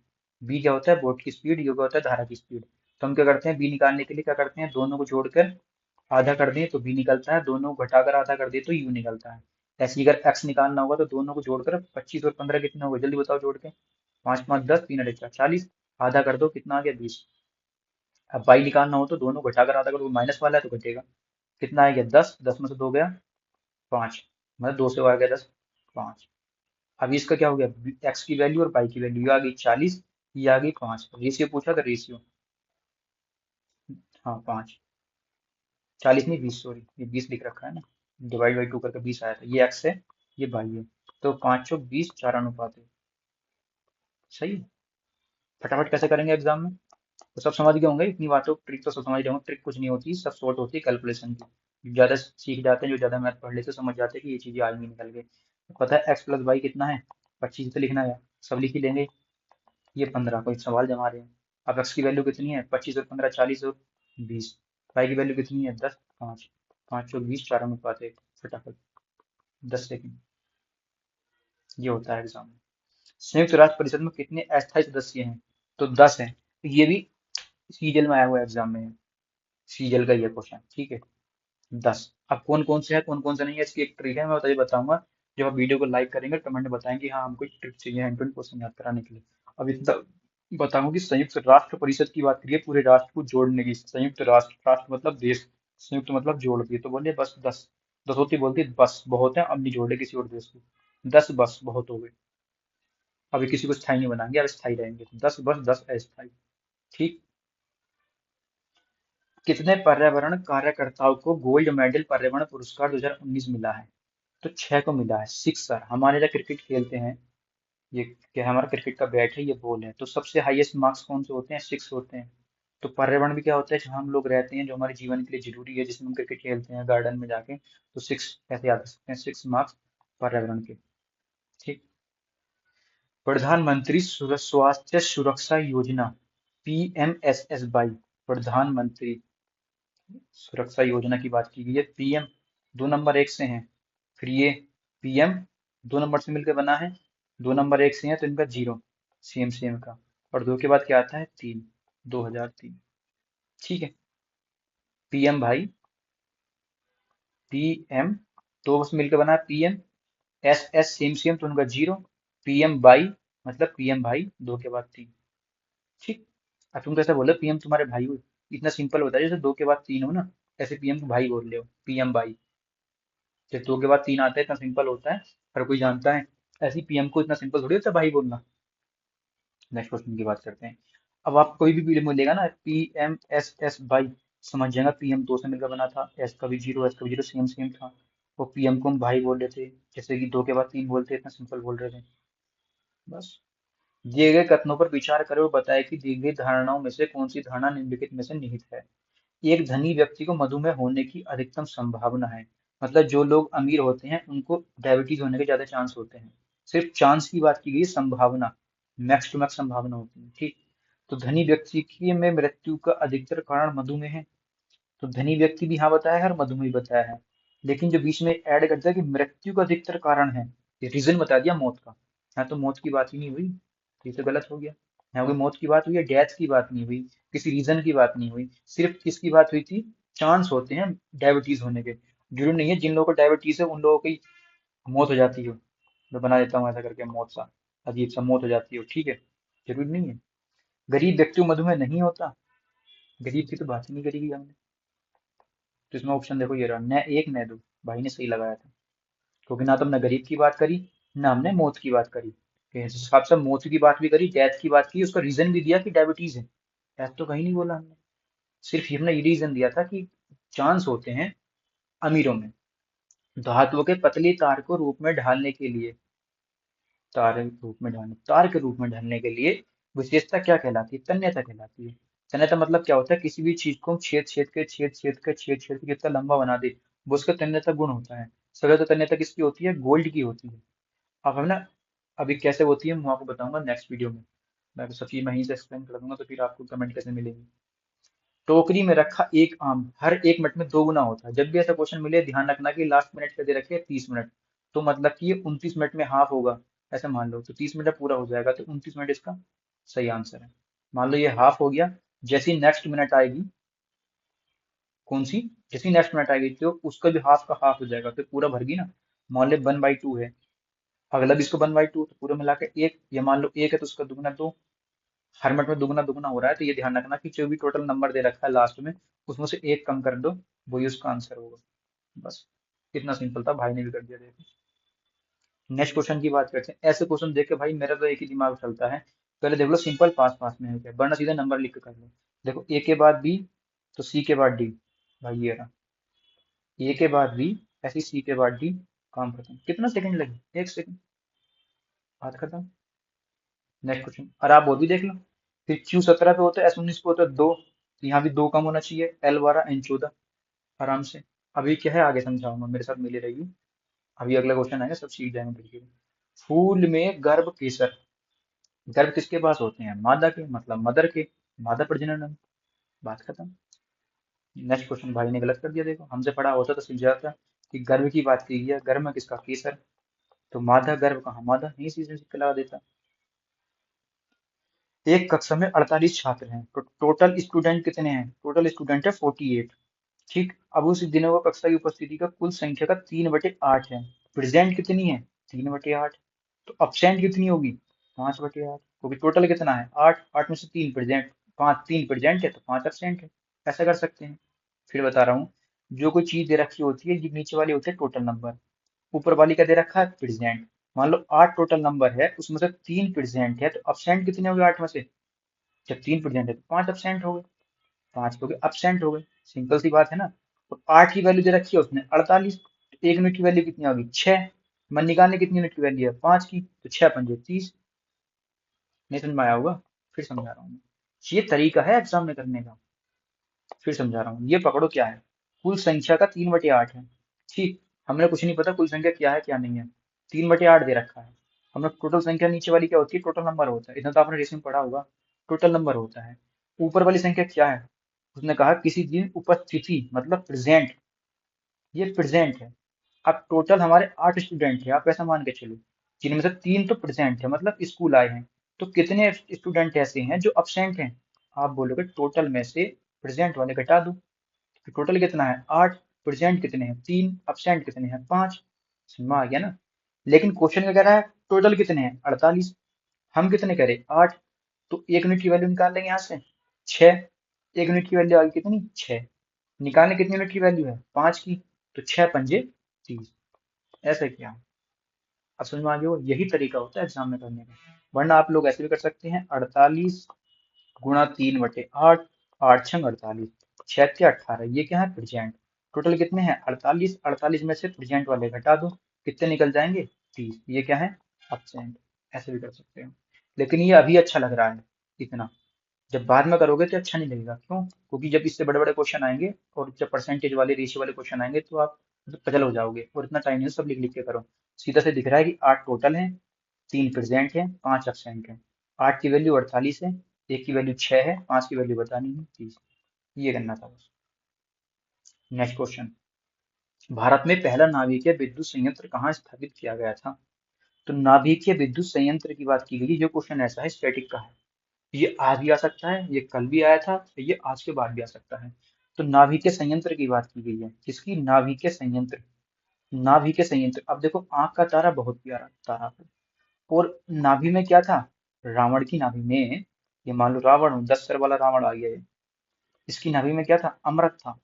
b क्या होता है, वोल्ट की स्पीड, u क्या होता है, धारा की स्पीड। तो हम क्या करते हैं, b निकालने के लिए क्या करते हैं, दोनों को जोड़कर आधा कर दें तो b निकलता है, दोनों को घटाकर आधा कर दें तो u निकलता है। ऐसे ही अगर x निकालना होगा तो दोनों को जोड़कर 25 और 15 कितना होगा, जल्दी बताओ जोड़ के, 5 5 10, 3 अड़े 40, आधा कर दो कितना आ गया, 20। अब y निकालना हो तो दोनों घटाकर आधा करो, माइनस वाला है तो घटेगा, कितना आ गया, 10, 10 में से 2 गया 5, मतलब 2 से आ गया 10, 5। अब इसका क्या हो गया, x की वैल्यू और y की वैल्यू, ये आ गई 40, ये आ गई 5, रेशियो पूछा था, रेशियो, हाँ 5, 40 नहीं 20, सॉरी ये 20 लिख रखा है ना, डिवाइड बाई 2 करके 20 आया था, ये x है, ये y है। तो 5 चौक 20, 4 अनुपात है, सही है। फटाफट कैसे करेंगे एग्जाम में, तो सब समझ गए होंगे, इतनी बातों ट्रिक तो सब समझ रहे होंगे, ट्रिक कुछ नहीं होती, सब शॉर्ट होती है कैलकुलेशन की। जो ज्यादा सीख जाते हैं, जो ज्यादा मैथ पढ़ लेते हैं, समझ जाते हैं कि ये चीजें आज नहीं निकल गई। तो पता है एक्स प्लस वाई कितना है, 25 तो लिखना है, सब लिख ही लेंगे। ये 15, कोई सवाल जमा रहे हैं। अब एक्स की वैल्यू कितनी है, 25 और 15, 40 और 20। वाई की वैल्यू कितनी है, 10, 5, 5 और 20, 4 अनुपात 1, फटाफट 10 सेकेंड। ये होता है एग्जाम में। संयुक्त राष्ट्र परिषद में कितने अस्थायी सदस्य हैं? तो 10 हैं। ये भी सीजल में आया हुआ एग्जाम में है, सीजल का ये क्वेश्चन, ठीक है। 10। अब कौन कौन से है कौन कौन से नहीं है, इसकी एक ट्रिक है, मैं बताइए बताऊंगा। जब आप वीडियो को लाइक करेंगे कमेंट में बताएंगे हाँ हमको ट्रिक चाहिए 120 क्वेश्चन याद कराने के लिए। अब इतना बताऊंगा कि संयुक्त राष्ट्र परिषद की बात करिए, पूरे राष्ट्र को जोड़ने की। संयुक्त राष्ट्र, राष्ट्र मतलब देश, संयुक्त मतलब जोड़ दिए, तो बोलिए बस 10। 10 होती बोलती बस बहुत है, अब नहीं जोड़े किसी और देश को। 10 बस बहुत हो गए। अभी किसी को स्थायी नहीं बनाएंगे, अब स्थायी रहेंगे। 10 बस 10 अस्थायी। ठीक। कितने पर्यावरण कार्यकर्ताओं को गोल्ड मेडल पर्यावरण पुरस्कार 2019 मिला है? तो 6 को मिला है। 6 सर, हमारे यहाँ क्रिकेट खेलते हैं, ये क्या है, हमारा क्रिकेट का बैट है, ये बॉल है, तो सबसे हाईएस्ट मार्क्स कौन से होते हैं? 6 होते हैं। तो पर्यावरण भी क्या होता है, जहाँ हम लोग रहते हैं, जो हमारे जीवन के लिए जरूरी है, जिसमें हम क्रिकेट खेलते हैं गार्डन में जाके, तो 6 ऐसे याद रख सकते हैं, 6 मार्क्स पर्यावरण के। ठीक। प्रधानमंत्री स्वास्थ्य सुरक्षा योजना, PMSSY, प्रधानमंत्री सुरक्षा योजना की बात की गई है। पीएम दो नंबर एक से हैं, फिर ये पीएम दो नंबर से मिलकर बना है, दो नंबर एक से है तो इनका जीरो, सेम सेम का। और दो के बाद क्या आता है? तीन, 2003। ठीक है। पीएम भाई, पीएम दो से मिलकर बना है PM, S S same same तो उनका जीरो, पीएम बाई मतलब पीएम भाई, दो के बाद तीन। ठीक। अब तुम कैसे बोले पीएम तुम्हारे भाई हो? इतना सिंपल होता है, जैसे दो के बाद तीन हो ना, ऐसे पीएम को भाई बोल रहे हो, पीएम भाई। जब दो के बाद तीन आता है इतना सिंपल होता है, हर कोई जानता है। ऐसे ही पीएम को इतना सिंपल थोड़ी होता है भाई बोलना। नेक्स्ट क्वेश्चन की बात करते हैं। अब आप कोई भी पीएम मिलेगा ना, PMSSY, समझ जाएगा पीएम दो से मिलकर बना था, एस का भी जीरो, एस का भी जीरो, सेम सेम था। वो पीएम को हम भाई बोल रहे थे, जैसे कि दो के बाद तीन बोलते इतना सिंपल बोल रहे थे। बस। दिए गए कथनों पर विचार करें और बताएं कि दी गई धारणाओं में से कौन सी धारणा निम्नलिखित में से निहित है। एक धनी व्यक्ति को मधुमेह होने की अधिकतम संभावना है। मतलब जो लोग अमीर होते हैं उनको डायबिटीज होने के ज्यादा चांस होते हैं। सिर्फ चांस की बात की गई है, संभावना, मैक्स टू मैक्स संभावना होती है। ठीक। तो धनी व्यक्ति की में मृत्यु का अधिकतर कारण मधुमेह है। तो धनी व्यक्ति भी हाँ बताया है और मधुमेह बताया है, लेकिन जो बीच में ऐड करता है कि मृत्यु का अधिकतर कारण है, ये रीजन बता दिया मौत का। यहाँ तो मौत की बात ही नहीं हुई, ये तो गलत हो गया। यहाँ कोई मौत की बात हुई है, डेथ की बात नहीं हुई, किसी रीजन की बात नहीं हुई, सिर्फ किसकी बात हुई थी? चांस होते हैं डायबिटीज होने के। जरूरी नहीं है जिन लोगों को डायबिटीज है उन लोगों की मौत हो जाती हो। मैं बना देता हूँ ऐसा करके, मौत सा, अजीब सा मौत हो जाती हो, ठीक है। जरूरी नहीं है। गरीब व्यक्ति को मधुमेह नहीं होता, गरीब की तो बात ही नहीं करी गई हमने। तो इसमें ऑप्शन देखो ये रहा, न एक न दो। भाई ने सही लगाया था, क्योंकि ना तो हमने गरीब की बात करी, ना हमने मौत की बात करी। इस हिसाब से मौत की बात भी करी, डेथ की बात की, उसका रीजन भी दिया कि डायबिटीज है। डेथ तो कहीं नहीं बोला हमने, सिर्फ हमने ये रीजन दिया था कि चांस होते हैं अमीरों में धातुओं के पतली तार को रूप में ढालने के लिए, तार के रूप में ढालने के लिए विशेषता क्या कहलाती है? तन्यता कहलाती है। तन्यता मतलब क्या होता है? किसी भी चीज को हम छेद के कितना लंबा बना दे, वो उसका तन्यता गुण होता है। सबसे ज्यादा तन्यता किसकी होती है? गोल्ड की होती है। अब हम ना, अभी कैसे होती है मैं आपको बताऊंगा नेक्स्ट वीडियो में। मैं तो सब चीज मैं यहीं से एक्सप्लेन कर दूंगा, तो फिर आपको कमेंट कैसे मिलेंगे। टोकरी में रखा एक आम हर एक मिनट में दो गुना होता है। जब भी ऐसा क्वेश्चन मिले ध्यान रखना कि लास्ट मिनट क्या दे रखे हैं, 30 मिनट। तो मतलब कि ये 29 मिनट में हाफ होगा, ऐसा मान लो, तो 30 मिनट में पूरा हो जाएगा, तो 29 मिनट इसका सही आंसर है। मान लो ये हाफ हो गया, जैसी नेक्स्ट मिनट आएगी, कौन सी, जैसी नेक्स्ट मिनट आएगी तो उसका भी हाफ का हाफ हो जाएगा, तो पूरा भर गई ना। मान लो 1/2 है, अगला भी इसको 1/2, तो पूरा मिला के एक, या मान लो एक है तो उसका दुगना दो। हर मिनट में दुगना दुगना हो रहा है, तो ये ध्यान रखना कि जो भी टोटल नंबर दे रखा है लास्ट में, उसमें से एक कम कर दो, वही उसका आंसर होगा। बस, इतना सिंपल था, भाई ने भी कर दिया, देखो। नेक्स्ट क्वेश्चन की बात करते हैं। ऐसे क्वेश्चन देख के भाई मेरा तो एक ही दिमाग चलता है, पहले देख लो सिंपल पास पास में है क्या, वरना सीधा नंबर लिख के कर लो। देखो ए के बाद बी, तो सी के बाद डी। भाई ये रहा, ए के बाद बी, ऐसी सी के बाद डी। काम खत्म। कितना सेकंड लगे? 1 सेकंड, बात खत्म। नेक्स्ट क्वेश्चन, और आप वो भी देख लो। फिर Q17 पे होता है, S19 पे होता है दो, तो यहाँ भी दो कम होना चाहिए, L12 N14, आराम से। अभी क्या है आगे समझाऊंगा, मेरे साथ मिले रहिए। अभी अगला क्वेश्चन आएगा, सब सीख जाएंगे धीरे धीरे। फूल में गर्भ केसर, गर्भ किसके पास होते हैं? मादा के, मतलब मदर के, मादा प्रजनन अंग। बात खत्म। नेक्स्ट क्वेश्चन भाई ने गलत कर दिया, देखो हमसे पढ़ा होता तो समझ जाता कि गर्भ की बात की गई है, गर्भ में किसका? केसर। तो मादा गर्भ कहाँ, मादा नहीं, सीधे सीधे लगा देता। एक कक्षा में 48 छात्र हैं, तो टोटल स्टूडेंट कितने हैं, टोटल स्टूडेंट है 48। ठीक, अब उस दिनों को कक्षा की उपस्थिति का कुल संख्या का 3/8 है। प्रेजेंट कितनी है, 3/8। तो अपसेंट कितनी होगी, 5/8, क्योंकि टोटल कितना है 8, 8 में से 3 प्रेजेंट, 5, 3 प्रेजेंट है तो 5 अपसेंट है। ऐसा कर सकते हैं। फिर बता रहा हूँ, जो कोई चीज दे रखी होती है, ये नीचे वाली होती है टोटल नंबर, ऊपर वाली का दे रखा है प्रेजेंट। मान लो 8 टोटल नंबर है, उसमें से 3 प्रेजेंट है, तो अपसेंट कितने हो गए 8 में से, जब 3 प्रेजेंट है तो 5 अपसेंट हो गए, 5 हो गए अपसेंट हो गए। सिंपल सी बात है ना। तो 8 की वैल्यू दे रखी है उसने 48, तो 1 यूनिट की वैल्यू कितनी होगी 6, मन निकालने कितनी यूनिट की वैल्यू है 5 की, तो 6 पंजे 30। नहीं समझ में आया होगा, फिर समझा रहा हूँ। ये तरीका है एग्जाम में करने का। फिर समझा रहा हूँ, ये पकड़ो क्या है, कुल संख्या का 3/8 है। ठीक, हमने कुछ नहीं पता कुल संख्या क्या है क्या नहीं है, 3/8 दे रखा है। हमने टोटल संख्या नीचे वाली क्या होती है, टोटल नंबर होता है, इतना तो आपने रेसिंग में पढ़ा होगा, टोटल नंबर होता है। ऊपर वाली संख्या क्या है, उसने कहा किसी दिन उपस्थिति मतलब प्रेजेंट, ये प्रेजेंट है। अब टोटल हमारे 8 स्टूडेंट है, आप ऐसा मान के चलो, जिनमें से 3 तो प्रेजेंट है मतलब स्कूल आए हैं, तो कितने स्टूडेंट ऐसे हैं जो अपसेंट हैं। आप बोलोगे टोटल में से प्रेजेंट वाले घटा दो, तो टोटल कितना है 8, प्रेजेंट कितने हैं 3, अपसेंट कितने हैं 5। समझ में आ गया ना। लेकिन क्वेश्चन में कह रहा है टोटल कितने हैं 48, हम कितने करें 8, तो 1 यूनिट की वैल्यू निकाल लेंगे यहाँ से 6, 1 यूनिट की वैल्यू आ गई कितनी 6, निकालने कितनी यूनिट की वैल्यू है 5 की, तो 6 पंजे 30। ऐसे किया। अब समझ में आ गया हो? यही तरीका होता है एग्जाम में करने का। वरना आप लोग ऐसे भी कर सकते हैं 48 गुणा 3/8, 8×6 = 48, 6×8 = 18, ये क्या है प्रेजेंट। टोटल कितने हैं 48, 48 में से प्रेजेंट वाले घटा दो, कितने निकल जाएंगे 30, ये क्या है अपसेंट। ऐसे भी कर सकते हो, लेकिन ये अभी अच्छा लग रहा है इतना, जब बाद में करोगे तो अच्छा नहीं लगेगा। क्यों, क्योंकि जब इससे बड़े बड़े क्वेश्चन आएंगे और जब परसेंटेज वाले रेशियो वाले क्वेश्चन आएंगे तो आप मतलब पजल हो जाओगे, और इतना टाइम नहीं है सब लिख लिख के करो। सीधा से दिख रहा है कि 8 टोटल है, 3 प्रेजेंट है, 5 एब्सेंट है। 8 की वैल्यू 48 है, 1 की वैल्यू 6 है, 5 की वैल्यू बतानी है 30। ये करना था बस। नेक्स्ट क्वेश्चन, भारत में पहला नाभिकीय विद्युत संयंत्र कहाँ स्थापित किया गया था। तो नाभिकीय विद्युत संयंत्र की बात की गई है, जो क्वेश्चन ऐसा है स्टैटिक का है, ये आज भी आ सकता है, ये कल भी आया था, ये आज के बाद भी आ सकता है। तो नाभिकीय संयंत्र की बात की गई है, किसकी, नाभिकीय संयंत्र। नाभिकीय संयंत्र, अब देखो आंख का तारा बहुत प्यारा तारा है, और नाभि में क्या था, रावण की नाभि में, ये मान लो रावण 10 सर वाला रावण आ गया है, इसकी नाभि में क्या था, अमृत था।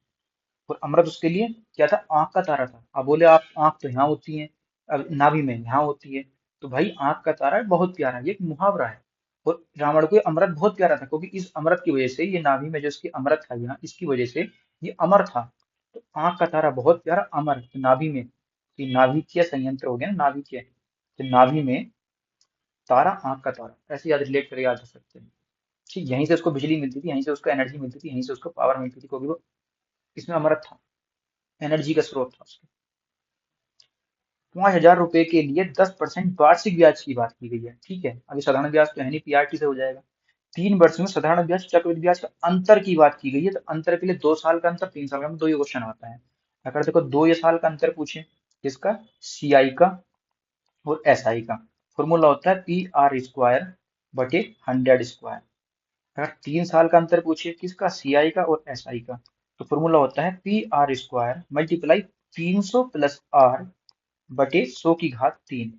और अमृत उसके लिए क्या था, आंख का तारा था। अब बोले आप आंख तो यहाँ होती है, अब नाभि में यहाँ होती है, तो भाई आंख का तारा बहुत प्यारा, ये एक मुहावरा है। और रावण को ये अमृत बहुत प्यारा था, क्योंकि इस अमृत की वजह से, ये नाभि में जो इसकी अमृत था यहाँ, इसकी वजह से ये अमर था। तो आंख का तारा बहुत प्यारा अमर, तो नाभि में, ये नाभिकीय संयंत्र हो गया ना नाभिकीय, तो नाभि में तारा, आंख का तारा, ऐसे याद रिलेट करके याद रख सकते हैं। ठीक, यहीं से उसको बिजली मिलती थी, यहीं से उसको एनर्जी मिलती थी, यहीं से उसको पावर मिलती थी, क्योंकि वो इसमें अमृत था, एनर्जी का स्रोत था उसके। 5,000 रुपए के लिए 10% वार्षिक ब्याज की बात की गई है। ठीक है, अभी साधारण ब्याज तो है नहीं, पीआरटी से हो जाएगा। 3 वर्ष में साधारण ब्याज चक्रवृद्धि ब्याज का अंतर की बात की गई है, तो अंतर के लिए 2 साल का अंतर, 3 साल का अंतर, दो ये क्वेश्चन आता है। अगर देखो 2 साल का अंतर पूछे, किसका, सीआई का और एसआई का, फॉर्मूला होता है PR² बटे 100²। अगर 3 साल का अंतर पूछे, किसका, सीआई का और एसआई का, तो फॉर्मूला होता है PR² मल्टीप्लाई 300 प्लस आर बटे 100⁻3,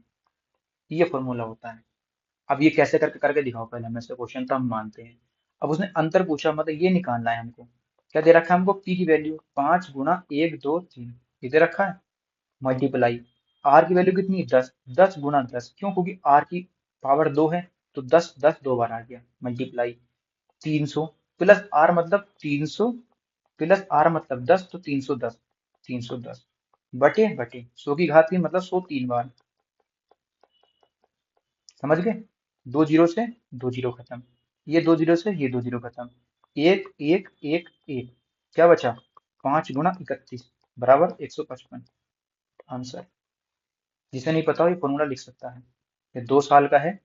ये फॉर्मूला होता है। अब ये कैसे करके करके दिखाओ, पहले हमें से क्वेश्चन तो हम मानते हैं। अब उसने अंतर पूछा, मतलब ये निकालना है हमको। क्या दे रखा है हमको, पी की वैल्यू 5 × 1 2 3, ये दे रखा है, मल्टीप्लाई आर की वैल्यू कितनी है 10, 10 × 10, क्यों, क्योंकि आर की पावर 2 है, तो 10 10 दो बार आ गया, मल्टीप्लाई 300 प्लस आर मतलब 300 प्लस आर मतलब 10, तो 310, 310 बटे बटे 100⁻3 मतलब 100 3 बार। समझ गए, 2 जीरो से 2 जीरो खत्म, ये 2 जीरो से ये 2 जीरो खत्म, एक एक एक एक, क्या बचा, 5 × 31 बराबर 155। आंसर, जिसे नहीं पता हो ये फॉर्मूला लिख सकता है। ये 2 साल का है,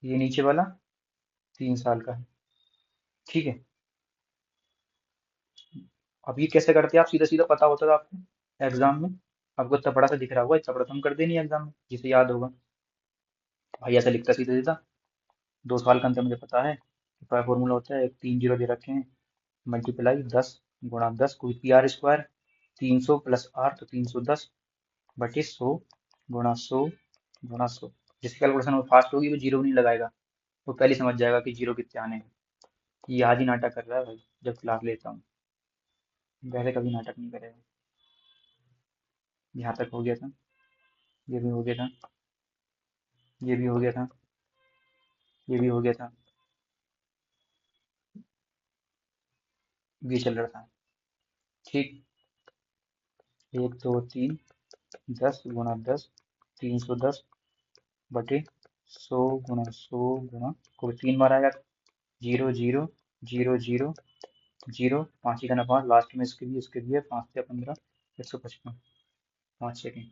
ये नीचे वाला 3 साल का है। ठीक है, अब ये कैसे करते हैं आप, सीधा सीधा पता होता था आपको एग्जाम में। आपको इतना बड़ा सा दिख रहा होगा, इतना बड़ा तो हम करते नहीं एग्जाम में, जिसे याद होगा। भाई ऐसा लिखता सीधा सीधा, 2 सवाल का अंतर मुझे पता है। फॉर्मूला होता है, एक 3 जीरो दे रखे हैं, मल्टीप्लाई 10 गुणा 10 कोई PR² 300 + R तो 310 बटे 100 गुणा 100 गुणा 100। जिसकी कैलकुलेशन वो फास्ट होगी वो जीरो नहीं लगाएगा, वो पहले समझ जाएगा कि जीरो कितने आने हैं। ये आज ही नाटक कर रहा है भाई, जब क्लास लेता हूँ। वैसे कभी नाटक नहीं करेगा। यहाँ तक हो गया था, ये भी हो गया था, ये भी हो गया था, ये भी हो गया था, ये चल रहा था। ठीक, 1 2 3 10 गुणा 10 310 बटे 100 गुणा 100 गुणा, कोई 3 बार आएगा, 0 0 0 0 0, 5 ही करना 5, लास्ट में इसके भी है, 5 या 15, 155, 5 सेकेंड।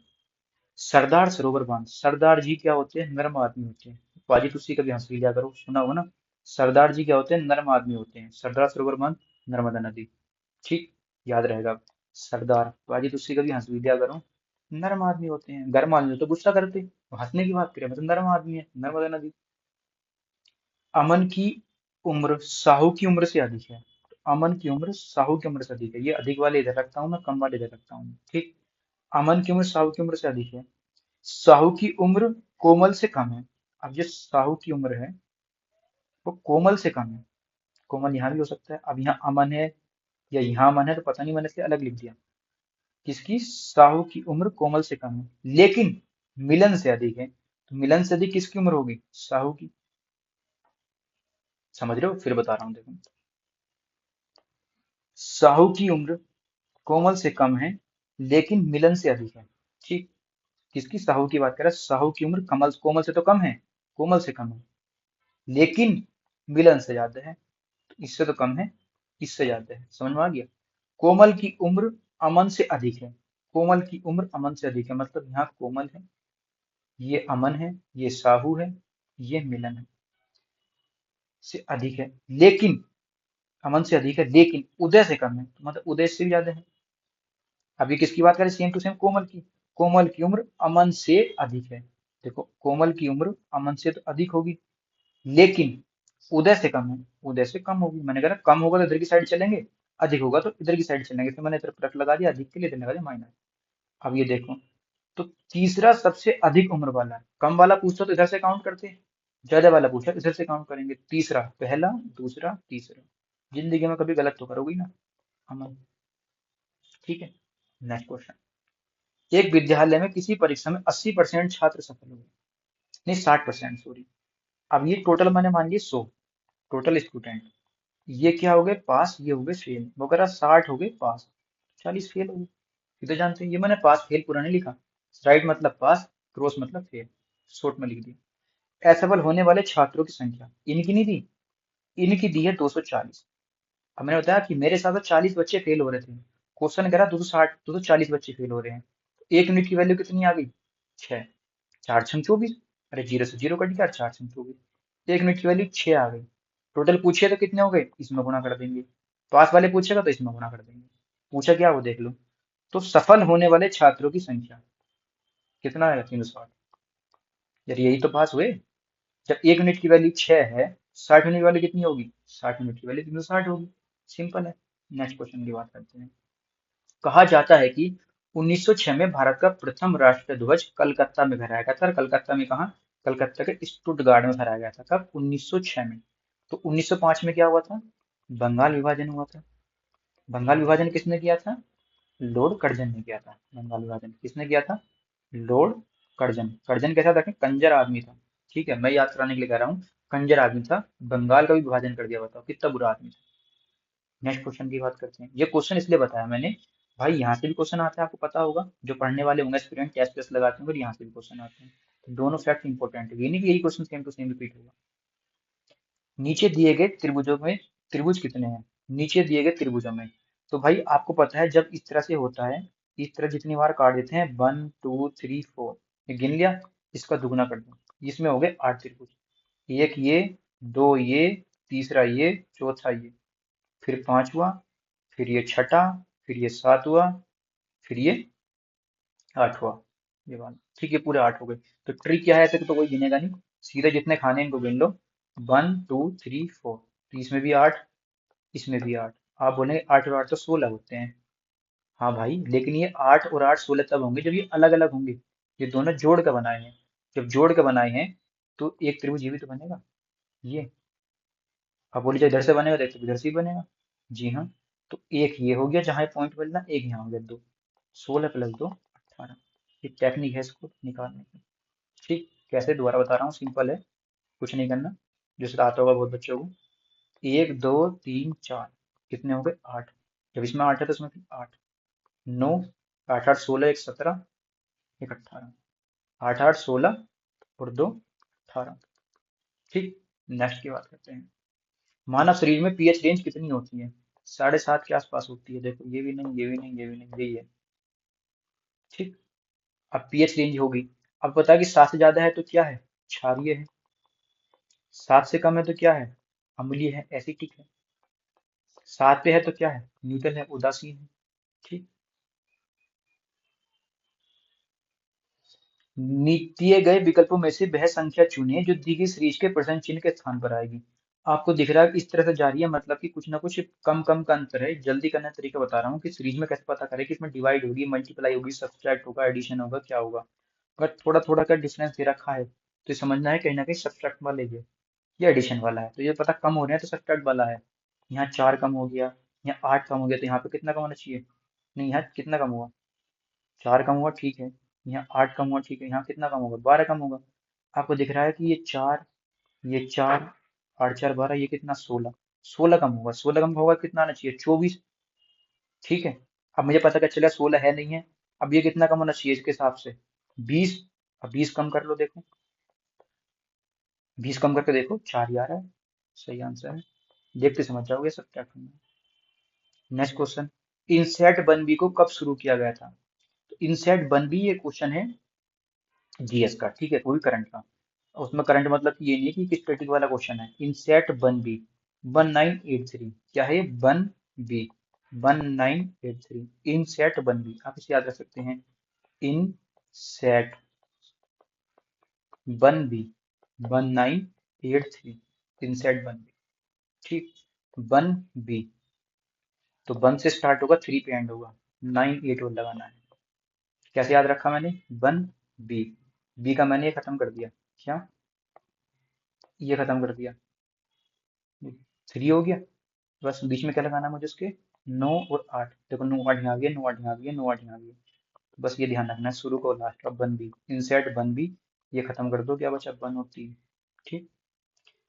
सरदार सरोवर बांध, सरदार जी क्या होते हैं? नर्म आदमी होते हैं। वाजिद उसी का भी हंस लिया करो, सुना होगा ना। सरदार जी क्या होते हैं? नर्म आदमी होते हैं। सरदार सरोवर बांध, नर्मदा नदी। ठीक, याद रहेगा। सरदार वाजिद उसी का भी हंस लिया करो, नर्म आदमी होते हैं। गर्म आदमी हो तो गुस्सा करते, वो हंसने की बात करें, मतलब नर्म आदमी है, नर्मदा नदी। अमन की उम्र साहू की उम्र से अधिक है। अमन की उम्र साहू की उम्र से अधिक है, ये अधिक वाले इधर रखता हूँ मैं, कम वाले इधर रखता हूँ। ठीक, अमन की उम्र साहू की उम्र से अधिक है। साहू की उम्र कोमल से कम है। अब जो साहू की उम्र है वो कोमल से कम है। कोमल यहाँ भी हो सकता है, अब यहाँ अमन है या यहाँ अमन है तो पता नहीं, मैंने इसलिए अलग लिख दिया। किसकी? साहू की उम्र कोमल से कम है, लेकिन मिलन से अधिक है। तो मिलन से अधिक किसकी उम्र होगी? साहू की। समझ रहे हो? फिर बता रहा हूँ, देखो। साहू की उम्र कोमल से कम है, लेकिन मिलन से अधिक है। ठीक, किसकी? साहू की बात कर रहा है। साहू की उम्र कमल कोमल से तो कम है, कोमल से कम है, लेकिन मिलन से ज्यादा है। इससे तो कम है, इससे ज्यादा है। समझ में आ गया? कोमल की उम्र अमन से अधिक है। कोमल की उम्र अमन से अधिक है, मतलब यहाँ कोमल है, ये अमन है, ये साहू है, ये मिलन है, से अधिक है। लेकिन अमन से अधिक है, लेकिन उदय से कम है, तो मतलब उदय से भी ज्यादा है। अभी किसकी बात करें? सेम टू सेम कोमल की। कोमल की उम्र अमन से अधिक है। देखो, कोमल की उम्र अमन से तो अधिक होगी, लेकिन उदय से कम है, उदय से कम होगी। मैंने कहा ना, कम होगा तो इधर की साइड चलेंगे, अधिक होगा तो इधर की साइड चलेंगे, तो मैंने इधर प्लस लगा दिया, अधिक के लिए इधर लगा दिया माइनस। अब ये देखो, तो तीसरा सबसे अधिक उम्र वाला है। कम वाला पूछता तो इधर से काउंट करते, ज्यादा वाला पूछा इधर से काउंट करेंगे। तीसरा, पहला, दूसरा, तीसरा। जिंदगी में कभी गलत तो करोगे ही ना, अमन। ठीक है, नेक्स्ट क्वेश्चन। एक विद्यालय में किसी परीक्षा में 80% छात्र सफल हुए, नहीं 60%, सॉरी। अब ये टोटल मैंने मान लिया 100, टोटल स्टूडेंट। ये क्या हो गए? पास, ये हो गए फेल। वो कह रहा 60 हो गए पास, 40 फेल हो गए। ये तो जानते हैं, ये मैंने पास फेल पूरा नहीं लिखा। राइट मतलब पास, क्रॉस मतलब फेल, शॉर्ट में लिख दिया। असफल होने वाले छात्रों की संख्या इनकी नहीं दी, इनकी दी है 240। अब मैंने बताया कि मेरे साथ 40 बच्चे फेल हो रहे थे, क्वेश्चन कह रहा 260, 240 बच्चे फेल हो रहे हैं। तो 1 यूनिट की वैल्यू कितनी आ गई? 6, 4 6 24। अरे जीरो से जीरो कट गया, 4 6 24, 1 यूनिट की वैल्यू 6 आ गई। टोटल पूछिए तो कितने हो गए, इसमें गुणा कर देंगे। पास वाले पूछेगा तो इसमें गुणा कर देंगे। पूछा क्या, वो देख लो। तो सफल होने वाले छात्रों की संख्या कितना आएगा? 360। यार यही तो पास हुए। जब 1 यूनिट की वैल्यू 6 है, 60 यूनिट की वैल्यू कितनी होगी? 60 यूनिट की वैल्यू 360 होगी। सिंपल है। नेक्स्ट क्वेश्चन की बात करते हैं। कहा जाता है कि 1906 में भारत का प्रथम राष्ट्रीय ध्वज कलकत्ता में फहराया गया था। और कलकत्ता में कहा? कलकत्ता के स्टुटगार्ड में फहराया गया था। कब? 1906 में। तो 1905 में क्या हुआ था? बंगाल विभाजन हुआ था। बंगाल विभाजन किसने किया था? लॉर्ड कर्जन ने किया था। बंगाल विभाजन किसने किया था? Lord Curzon. कर्जन कैसा था? कि कंजर आदमी था। ठीक है, मैं याद कराने के लिए कह रहा हूँ। कंजर आदमी था, बंगाल का भी विभाजन कर दिया। बताओ कितना बुरा आदमी था। नेक्स्ट क्वेश्चन की बात करते हैं। ये क्वेश्चन इसलिए बताया मैंने, भाई यहाँ से भी क्वेश्चन आता है, आपको पता होगा। जो पढ़ने वाले होंगे स्टूडेंट, टेस्ट टेस्ट लगाते होंगे, यहाँ से भी क्वेश्चन आते हैं। तो दोनों फैक्ट इंपॉर्टेंट है, ये नहीं कि यही question same to same repeat होगा। नीचे दिए गए त्रिभुजों में त्रिभुज कितने हैं? नीचे दिए गए त्रिभुजों में, तो भाई आपको पता है जब इस तरह से होता है, इस तरह जितनी बार काट देते हैं, 1 2 3 4, ये गिन लिया, इसका दुगना कर दो, इसमें हो गए 8 त्रिभुज। एक ये, दो ये, तीसरा ये, चौथा ये, फिर पांचवा, फिर ये छठा, फिर ये सातवां, फिर ये आठ हुआ ये वाला, ठीक है, पूरे 8 हो गए। तो ट्रिक क्या है, ऐसे तो कोई गिनेगा नहीं, सीधे जितने खाने हैं इनको गिन लो। 1 2 3 4, तो इसमें भी 8, इसमें भी 8। आप बोलेंगे 8 और 8 तो 16 होते हैं। हाँ भाई, लेकिन ये 8 और 8 16 तब होंगे जब ये अलग अलग होंगे। ये दोनों जोड़ के बनाए हैं। जब जोड़ के बनाए हैं तो एक त्रिभुज ये भी तो बनेगा। ये अब बोलिए जब इधर से बनेगा तो एक इधर से ही बनेगा। जी हाँ। तो एक ये हो गया जहाँ पॉइंट मिलना, एक यहाँ हो गया, 2। 16 + 2 18। ये टेक्निक है इसको निकालने की। ठीक, कैसे दोबारा बता रहा हूँ, सिंपल है, कुछ नहीं करना। जिससे आता होगा बहुत बच्चों को। 1 2 3 4, कितने हो गए, 8। जब इसमें 8 है तो इसमें भी 8। 9, 8 8 16, एक 17, एक 18। 8 8 16 और 2 18। ठीक, नेक्स्ट की बात करते हैं। मानव शरीर में पीएच रेंज कितनी होती है? 7.5 के आसपास होती है। देखो ये भी नहीं, ये भी नहीं, ये भी नहीं, यही है। ठीक, अब पीएच रेंज होगी। अब पता है कि 7 से ज्यादा है तो क्या है, क्षारीय है। 7 से कम है तो क्या है, अम्लीय है, एसिटिक है। 7 पे है तो क्या है, न्यूट्रल है, उदासीन है। ठीक, दिए गए विकल्पों में से वह संख्या चुनिए जो दी गई सीरीज के परसेंट चिन्ह के स्थान पर आएगी। आपको दिख रहा है कि इस तरह से जा रही है, मतलब कि कुछ ना कुछ कम कम का अंतर है। जल्दी करने का तरीका बता रहा हूँ कि सीरीज में कैसे पता करें कि इसमें डिवाइड होगी, मल्टीप्लाई होगी, सब्सट्रैक्ट होगा, एडिशन होगा, क्या होगा। अगर थोड़ा थोड़ा का डिफरेंस दे रखा है तो ये समझना है कहीं ना कहीं सब्सट्रैक्ट वाले ये एडिशन वाला है। तो ये पता कम हो रहे हैं तो सब्सट्रैक्ट वाला है। यहाँ 4 कम हो गया, यहाँ 8 कम हो गया, तो यहाँ पे कितना कम होना चाहिए, नहीं यहाँ कितना कम हुआ, 4 कम हुआ, ठीक है। यहाँ 8 कम हुआ, ठीक है। यहाँ कितना कम होगा, 12 कम होगा। आपको दिख रहा है कि ये 4, ये 4, 8 4 12, ये कितना 16, 16 कम होगा। 16 कम होगा कितना आना चाहिए, 24। ठीक है, अब मुझे पता क्या चला, 16 है नहीं है। अब ये कितना कम होना चाहिए इसके हिसाब से, 20। अब 20 कम कर लो, देखो 20 कम करके देखो, 4 ही आ रहा है। सही आंसर है। देखते समझ जाओगे सब क्या करना है। Next question, INSAT one B को कब शुरू किया गया था? तो इनसेट वन बी ये क्वेश्चन है जीएस का, ठीक है, कोई करंट का। उसमें करंट मतलब कि ये नहीं है कि स्टैटिक वाला क्वेश्चन है। इनसेट वन बी 1983, क्या है ये, one B 1983, INSAT one B, आप इसे याद रख सकते हैं। INSAT one B 1983, INSAT one B. ठीक, वन बी, तो वन से स्टार्ट होगा, 3 पे एंड होगा, 98 और लगाना है। कैसे याद रखा मैंने, वन बी, बी का मैंने ये खत्म कर दिया, क्या ये खत्म कर दिया, 3 हो गया। बस बीच में क्या लगाना है मुझे उसके, 9 और 8। देखो 9 8 यहाँ आ गया, 9 8 यहाँ आ गया, 9 8 यहाँ आ गया। तो बस ये ध्यान रखना है, शुरू को लास्ट का one B, INSAT one B, ये खत्म कर दो, क्या बचा, 1 और 3। ठीक,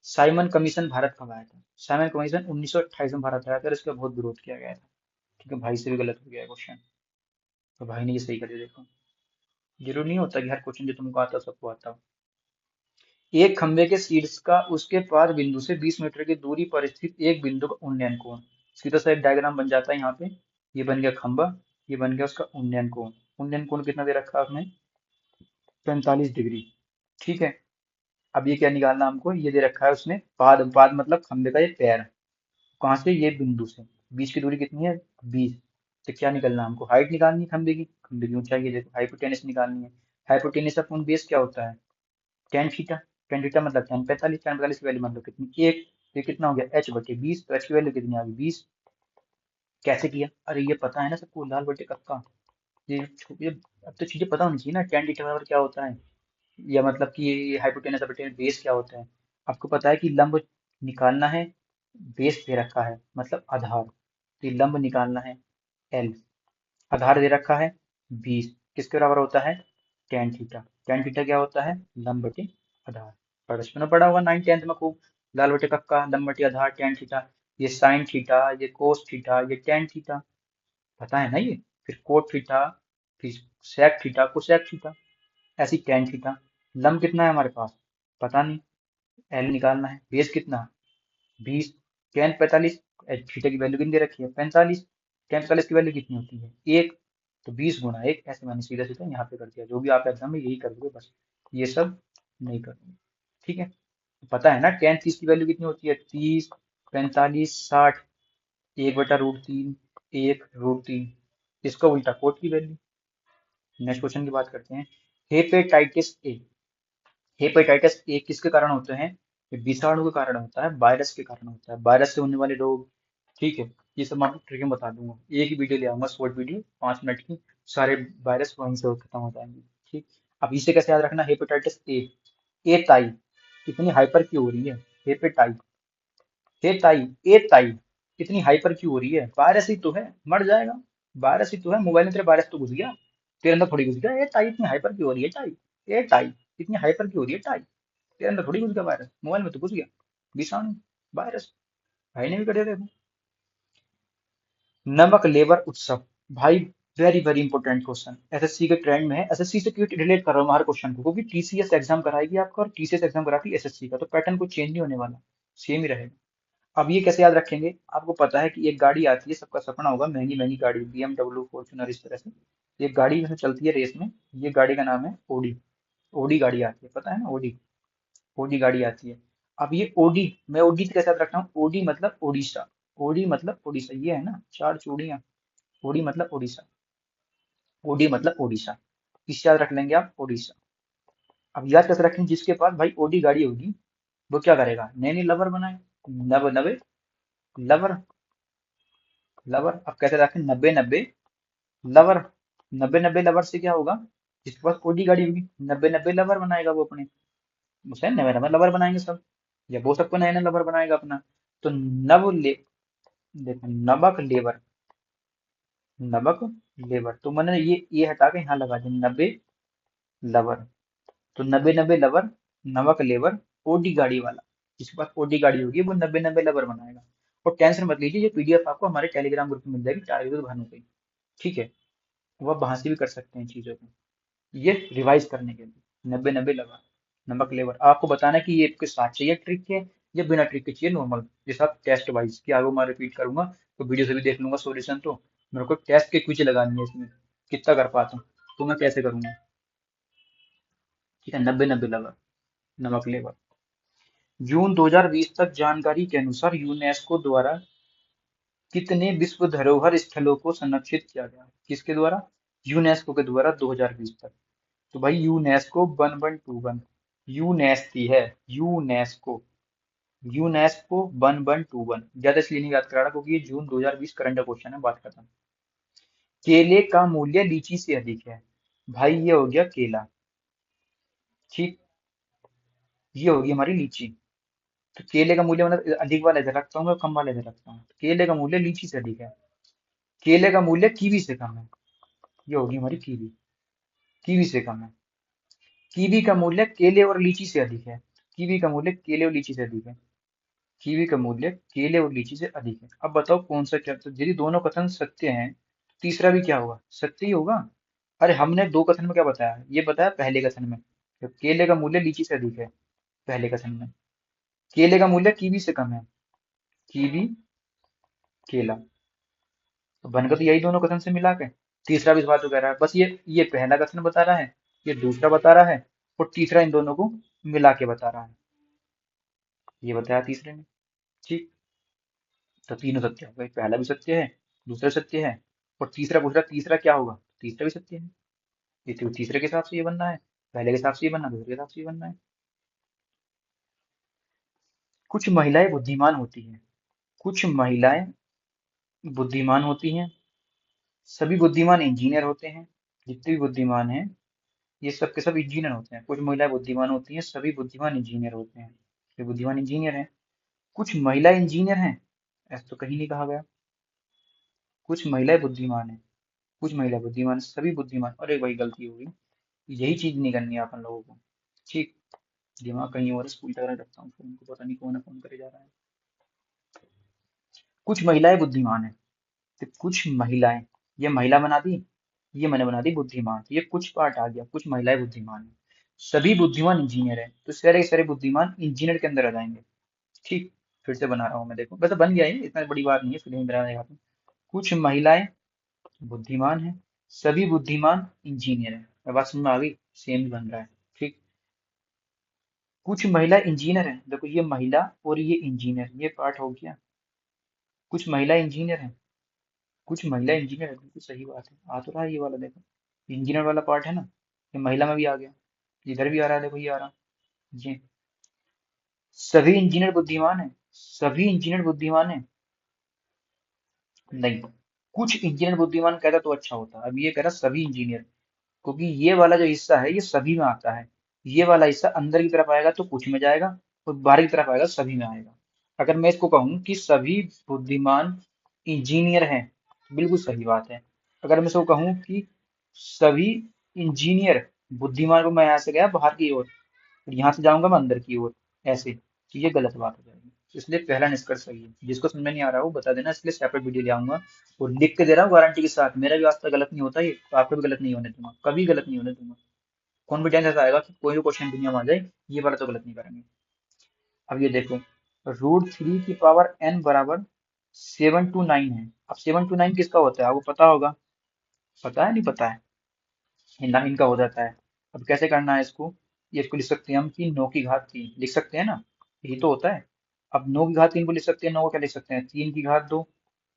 साइमन कमीशन भारत कब आया था? साइमन कमीशन 1928 में भारत आया था और इसका बहुत विरोध किया गया था। ठीक है, भाई से भी गलत हो गया क्वेश्चन, तो भाई ने ये सही कर दिया। देखो, जरूरी नहीं होता कि हर क्वेश्चन जो तुमको आता हो सबको आता हो। एक खंभे के शीर्ष का उसके पार बिंदु से 20 मीटर की दूरी पर स्थित एक बिंदु का उन्नयन कोण। सीधा सा एक डायग्राम बन जाता है यहाँ पे। ये बन गया खंभा, ये बन गया उसका उन्नयन कोण। उन्नयन कोण कितना दे रखा है आपने, 45 डिग्री। ठीक है, अब ये क्या निकालना हमको, ये दे रखा है उसने पाद, पाद मतलब खंभे का ये पैर, कहाँ से, ये बिंदु से बीच की दूरी कितनी है, 20। तो क्या निकलना हमको, हाइट निकालनी है खंभे की, खंभे की ऊंचाई, ये देखो हाइपोटेनस निकालनी है। हाइपोटेनस अपॉन बेस क्या होता है, टेन थीटा। टेन थीटा मतलब 10 45, 10 45 की वैल्यू मतलब कितनी, एक। ये कितना हो गया, h/20, तो h की वैल्यू कितनी आ गई, 20। कैसे किया, अरे ये पता है ना सबको, लाल बटे कक्का। ये अब तो चीजें पता होनी चाहिए ना, टेन थीटा बराबर क्या होता है, या मतलब कि ये हाइपोटेनस बटे बेस क्या होता है। आपको पता है कि लंब निकालना है, बेस दे रखा है मतलब आधार, तो ये लंब निकालना है एल, आधार दे रखा है 20, किसके बराबर होता है, टेन थीटा। टेन थीटा क्या होता है, लंब बटे आधार। और बचपन में पढ़ा होगा 9th 10th में खूब, लाल बटे कक्का, लंब बटे आधार, टेन थीटा। ये साइन थीटा, ये कोस थीटा, ये टेन थीटा, पता है ना ये। फिर कोट थीटा, फिर सेक थीटा, कोसेक थीटा, ऐसी टेन थीटा। लंब कितना है हमारे पास, पता नहीं, एल निकालना है। बेस कितना, 20, टेन 45, थीटा की वैल्यू कितनी दे रखी है, 45। टेन 45 की वैल्यू कितनी होती है, एक। तो 20 × 1, ऐसे मैंने सीधा सीधा यहाँ पे कर दिया। जो भी आप एग्जाम में यही कर दोगे बस, ये सब नहीं करोगे। ठीक है, पता है ना टेन 30 की वैल्यू कितनी होती है, 30 45 60, 1/√3, 1√3। इसका उल्टा कोट की वैल्यू, नेक्स्ट क्वेश्चन की बात करते हैं। Hepatitis A. हेपेटाइटिस ए किसके कारण होते हैं? ये विषाणु के कारण होता है, वायरस के कारण होता है, वायरस से होने वाले रोग। ठीक है, ये सब मैं आपको ट्रिक में बता दूंगा। एक ही वीडियो ले आऊंगा, शॉर्ट वीडियो 5 मिनट की, सारे वायरस वहीं से खत्म हो जाएंगे। ठीक। अब इसे कैसे याद रखना? Hepatitis A. ए ताई इतनी हाइपर क्यों हो रही है? हेपेटाई, हे ताई, ए ताई इतनी हाइपर क्यों हो रही है? वायरस ही तो है, मर जाएगा। वायरस ही तो है, मोबाइल में तेरे वायरस तो घुस गया, तेरे अंदर थोड़ी घुस गया। ए ताई इतनी हाइपर क्यों हो रही है ताई? ए ताई इतनी हाइपर क्यों हो रही है ताई? तेरे अंदर थोड़ी घुस गया वायरस, मोबाइल में तो घुस गया विषाणु, वायरस। भाई ने भी कर दिया देखो। नमक लेवर उत्सव। भाई very very important question, SSC के ट्रेंड में है। एसएससी से क्यों रिलेट कर रहा हूँ हर क्वेश्चन को? क्योंकि टीसीएस एग्जाम कराएगी आपका, और टीसीएस एग्जाम कराती है एसएससी का, तो पैटर्न कुछ चेंज नहीं होने वाला, सेम ही रहेगा। अब ये कैसे याद रखेंगे? आपको पता है कि एक गाड़ी आती है, सबका सपना होगा महंगी महंगी गाड़ी, बीएमडब्ल्यू, फॉर्च्यूनर, इस तरह से एक गाड़ी में चलती है रेस में। ये गाड़ी का नाम है ओडी। ओडी गाड़ी आती है, पता है ना? ओडी, ओडी गाड़ी आती है। अब ये ओडी, मैं ओडी कैसे याद रखता हूँ? ओडी मतलब ओडिशा, ओडी मतलब ओडिशा, ये है ना चार चूड़ियां, ओडी मतलब ओडिशा, ओडी मतलब ओडिशा। इसे याद रख लेंगे आप, ओडिशा। अब याद कैसे रखेंगे? जिसके पास भाई ओडी गाड़ी होगी, वो क्या करेगा? नए नए लवर बनाए, नव नवे लवर, लवर। अब कैसे रखें? नब्बे नब्बे लवर। नब्बे नब्बे लवर से क्या होगा? जिसके पास ओडी गाड़ी होगी, नब्बे नब्बे लवर बनाएगा वो अपने, उसे नवे नवे लवर बनाएंगे सब, या वो सबको नए नए लवर बनाएगा अपना। तो नव ले, देखो नबक लेवर, नबक लेवर। तो मैंने ये हटा के यहाँ लगा दिया नब्बे लवर। तो नब्बे नब्बे लवर, नमक लेवर, ओडी गाड़ी वाला, जिसके पास ओडी गाड़ी होगी वो नब्बे नब्बे लवर बनाएगा। और टेंशन मत लीजिए, ये पीडीएफ आपको हमारे टेलीग्राम ग्रुप में मिल जाएगी 4 भरने पे। ठीक है, वो आप वहां से भी कर सकते हैं चीजों को, ये रिवाइज करने के लिए। नब्बे नब्बे लगा, नमक लेवर। आपको बताना है कि ये आपके साथ चाहिए ट्रिक के, या बिना ट्रिक के चाहिए नॉर्मल, जैसे आप टेस्ट वाइज कि आगे मैं रिपीट करूंगा तो वीडियो से भी देख लूंगा सॉल्यूशन। तो मेरे को टेस्ट के क्विज लगानी है इसमें, कितना कर पाता हूँ, तो मैं कैसे करूंगा। ठीक है, नब्बे नब्बे लगा, नमक लेवर। जून 2020 तक जानकारी के अनुसार यूनेस्को द्वारा कितने विश्व धरोहर स्थलों को संरक्षित किया गया? किसके द्वारा? यूनेस्को के द्वारा 2020 तक। तो भाई यूनेस्को 1121, यूनेस्की है, यूनेस्को, यूनेस्को 1121। ज्यादा इसलिए नहीं याद करा रहा क्योंकि ये जून 2020 करंट का क्वेश्चन है, बात खत्म। केले का मूल्य लीची से अधिक है। भाई ये हो गया केला, ठीक, ये होगी हमारी लीची। तो केले का मूल्य मतलब अधिक वाला इधर रखता हूँ, कम वाला इधर रखता हूँ। केले का मूल्य लीची से अधिक है, केले का मूल्य कीवी से कम है, ये होगी हमारी कीवी, कीवी से कम है। कीवी का मूल्य केले और लीची से अधिक है, कीवी का मूल्य केले और लीची से अधिक है, कीवी का मूल्य केले और लीची से अधिक है। अब बताओ कौन सा क्या? तो यदि दोनों कथन सत्य हैं, तीसरा भी क्या होगा? सत्य ही होगा। अरे हमने दो कथन में क्या बताया? ये बताया पहले कथन में, तो केले का मूल्य लीची से अधिक है पहले कथन में, केले का मूल्य कीवी से कम है, कीवी केला। तो बनकर तो यही दोनों कथन से मिला के। तीसरा भी इस बात को कह रहा है, बस ये पहला कथन बता रहा है, ये दूसरा बता रहा है, और तीसरा इन दोनों को मिला के बता रहा है, ये बताया तीसरे ने। ठीक, तो तीनों सत्य हो गए, पहला भी सत्य है, दूसरा सत्य है, और तीसरा पूछ रहा तीसरा क्या होगा? तीसरा भी सत्य है। ये तो तीसरे के हिसाब से ये बनना है, पहले के हिसाब से ये बनना, दूसरे के हिसाब से ये बनना है। कुछ महिलाएं बुद्धिमान होती हैं, कुछ महिलाएं बुद्धिमान होती हैं, सभी बुद्धिमान इंजीनियर होते हैं। जितने भी बुद्धिमान हैं ये सब के सब इंजीनियर होते हैं। कुछ महिलाएं बुद्धिमान होती हैं, सभी बुद्धिमान इंजीनियर होते हैं, ये बुद्धिमान इंजीनियर हैं। कुछ महिला इंजीनियर हैं, ऐसा तो कहीं नहीं कहा गया। कुछ महिलाएं बुद्धिमान हैं, कुछ महिला बुद्धिमान, सभी बुद्धिमान। अरे भाई गलती हो गई, यही चीज नहीं करनी है अपन लोगों को। ठीक, दिमाग कहीं और, स्कूल तक रखता हूँ फोन को, पता नहीं कौन है फोन करे जा रहा है। कुछ महिलाएं बुद्धिमान है, तो कुछ महिलाएं, ये महिला बना दी, ये मैंने बना दी बुद्धिमान, तो ये कुछ पार्ट आ गया, कुछ महिलाएं बुद्धिमान है, सभी बुद्धिमान इंजीनियर है, तो सारे के सारे बुद्धिमान इंजीनियर के अंदर आ जाएंगे। ठीक, फिर से बना रहा हूँ मैं, देखो वैसे बन गया है, इतना बड़ी बात नहीं है, फिल्म बनाने का। कुछ महिलाएं बुद्धिमान है, सभी बुद्धिमान इंजीनियर है। अब बात समझ में आ गई, सेम ही बन रहा है। ठीक, कुछ महिला इंजीनियर है, देखो ये महिला और ये इंजीनियर, ये पार्ट हो गया। कुछ महिला इंजीनियर है, कुछ महिला इंजीनियर है, बिल्कुल सही बात है, आ तो रहा है ये वाला देखो। इंजीनियर वाला पार्ट है ना, ये महिला में भी आ गया, इधर भी आ रहा है, देखो ये आ रहा। ये सभी इंजीनियर बुद्धिमान है, सभी इंजीनियर बुद्धिमान है, नहीं, कुछ इंजीनियर बुद्धिमान कहता तो अच्छा होता। अब ये कह रहा सभी इंजीनियर, क्योंकि ये वाला जो हिस्सा है ये सभी में आता है। ये वाला हिस्सा अंदर की तरफ आएगा तो कुछ में जाएगा, और बाहर की तरफ आएगा सभी में आएगा। अगर मैं इसको कहूँ कि सभी बुद्धिमान इंजीनियर हैं, तो बिल्कुल सही बात है। अगर मैं इसको कहूँ कि सभी इंजीनियर बुद्धिमान, को मैं यहाँ से गया बाहर की ओर, और यहाँ से जाऊंगा मैं अंदर की ओर, ऐसे, तो ये गलत बात हो जाएगी। इसलिए पहला निष्कर्ष सही है। जिसको समझ में नहीं आ रहा हो बता देना, इसलिए सेपरेट वीडियो ले आऊंगा और लिख के दे रहा हूँ गारंटी के साथ। मेरा भी आज तक गलत नहीं होता ये, तो आपको भी गलत नहीं होने दूंगा, कभी गलत नहीं होने दूंगा। कॉन्फिडेंस ऐसा आएगा कि कोई भी क्वेश्चन दुनिया में आ जाए, ये वाला तो गलत नहीं करेंगे। अब ये देखो, √3 की पावर n बराबर 7 to 9 है। अब 7 to 9 किसका होता है, आपको पता होगा, पता है नहीं पता है, ये 9 का हो जाता है। अब कैसे करना है इसको, ये इसको लिख सकते हैं हम कि 9 की घात 3, लिख सकते हैं ना, यही तो होता है। अब 9 की घात 3 को लिख सकते हैं, 9 को क्या लिख सकते हैं, 3 की घात 2,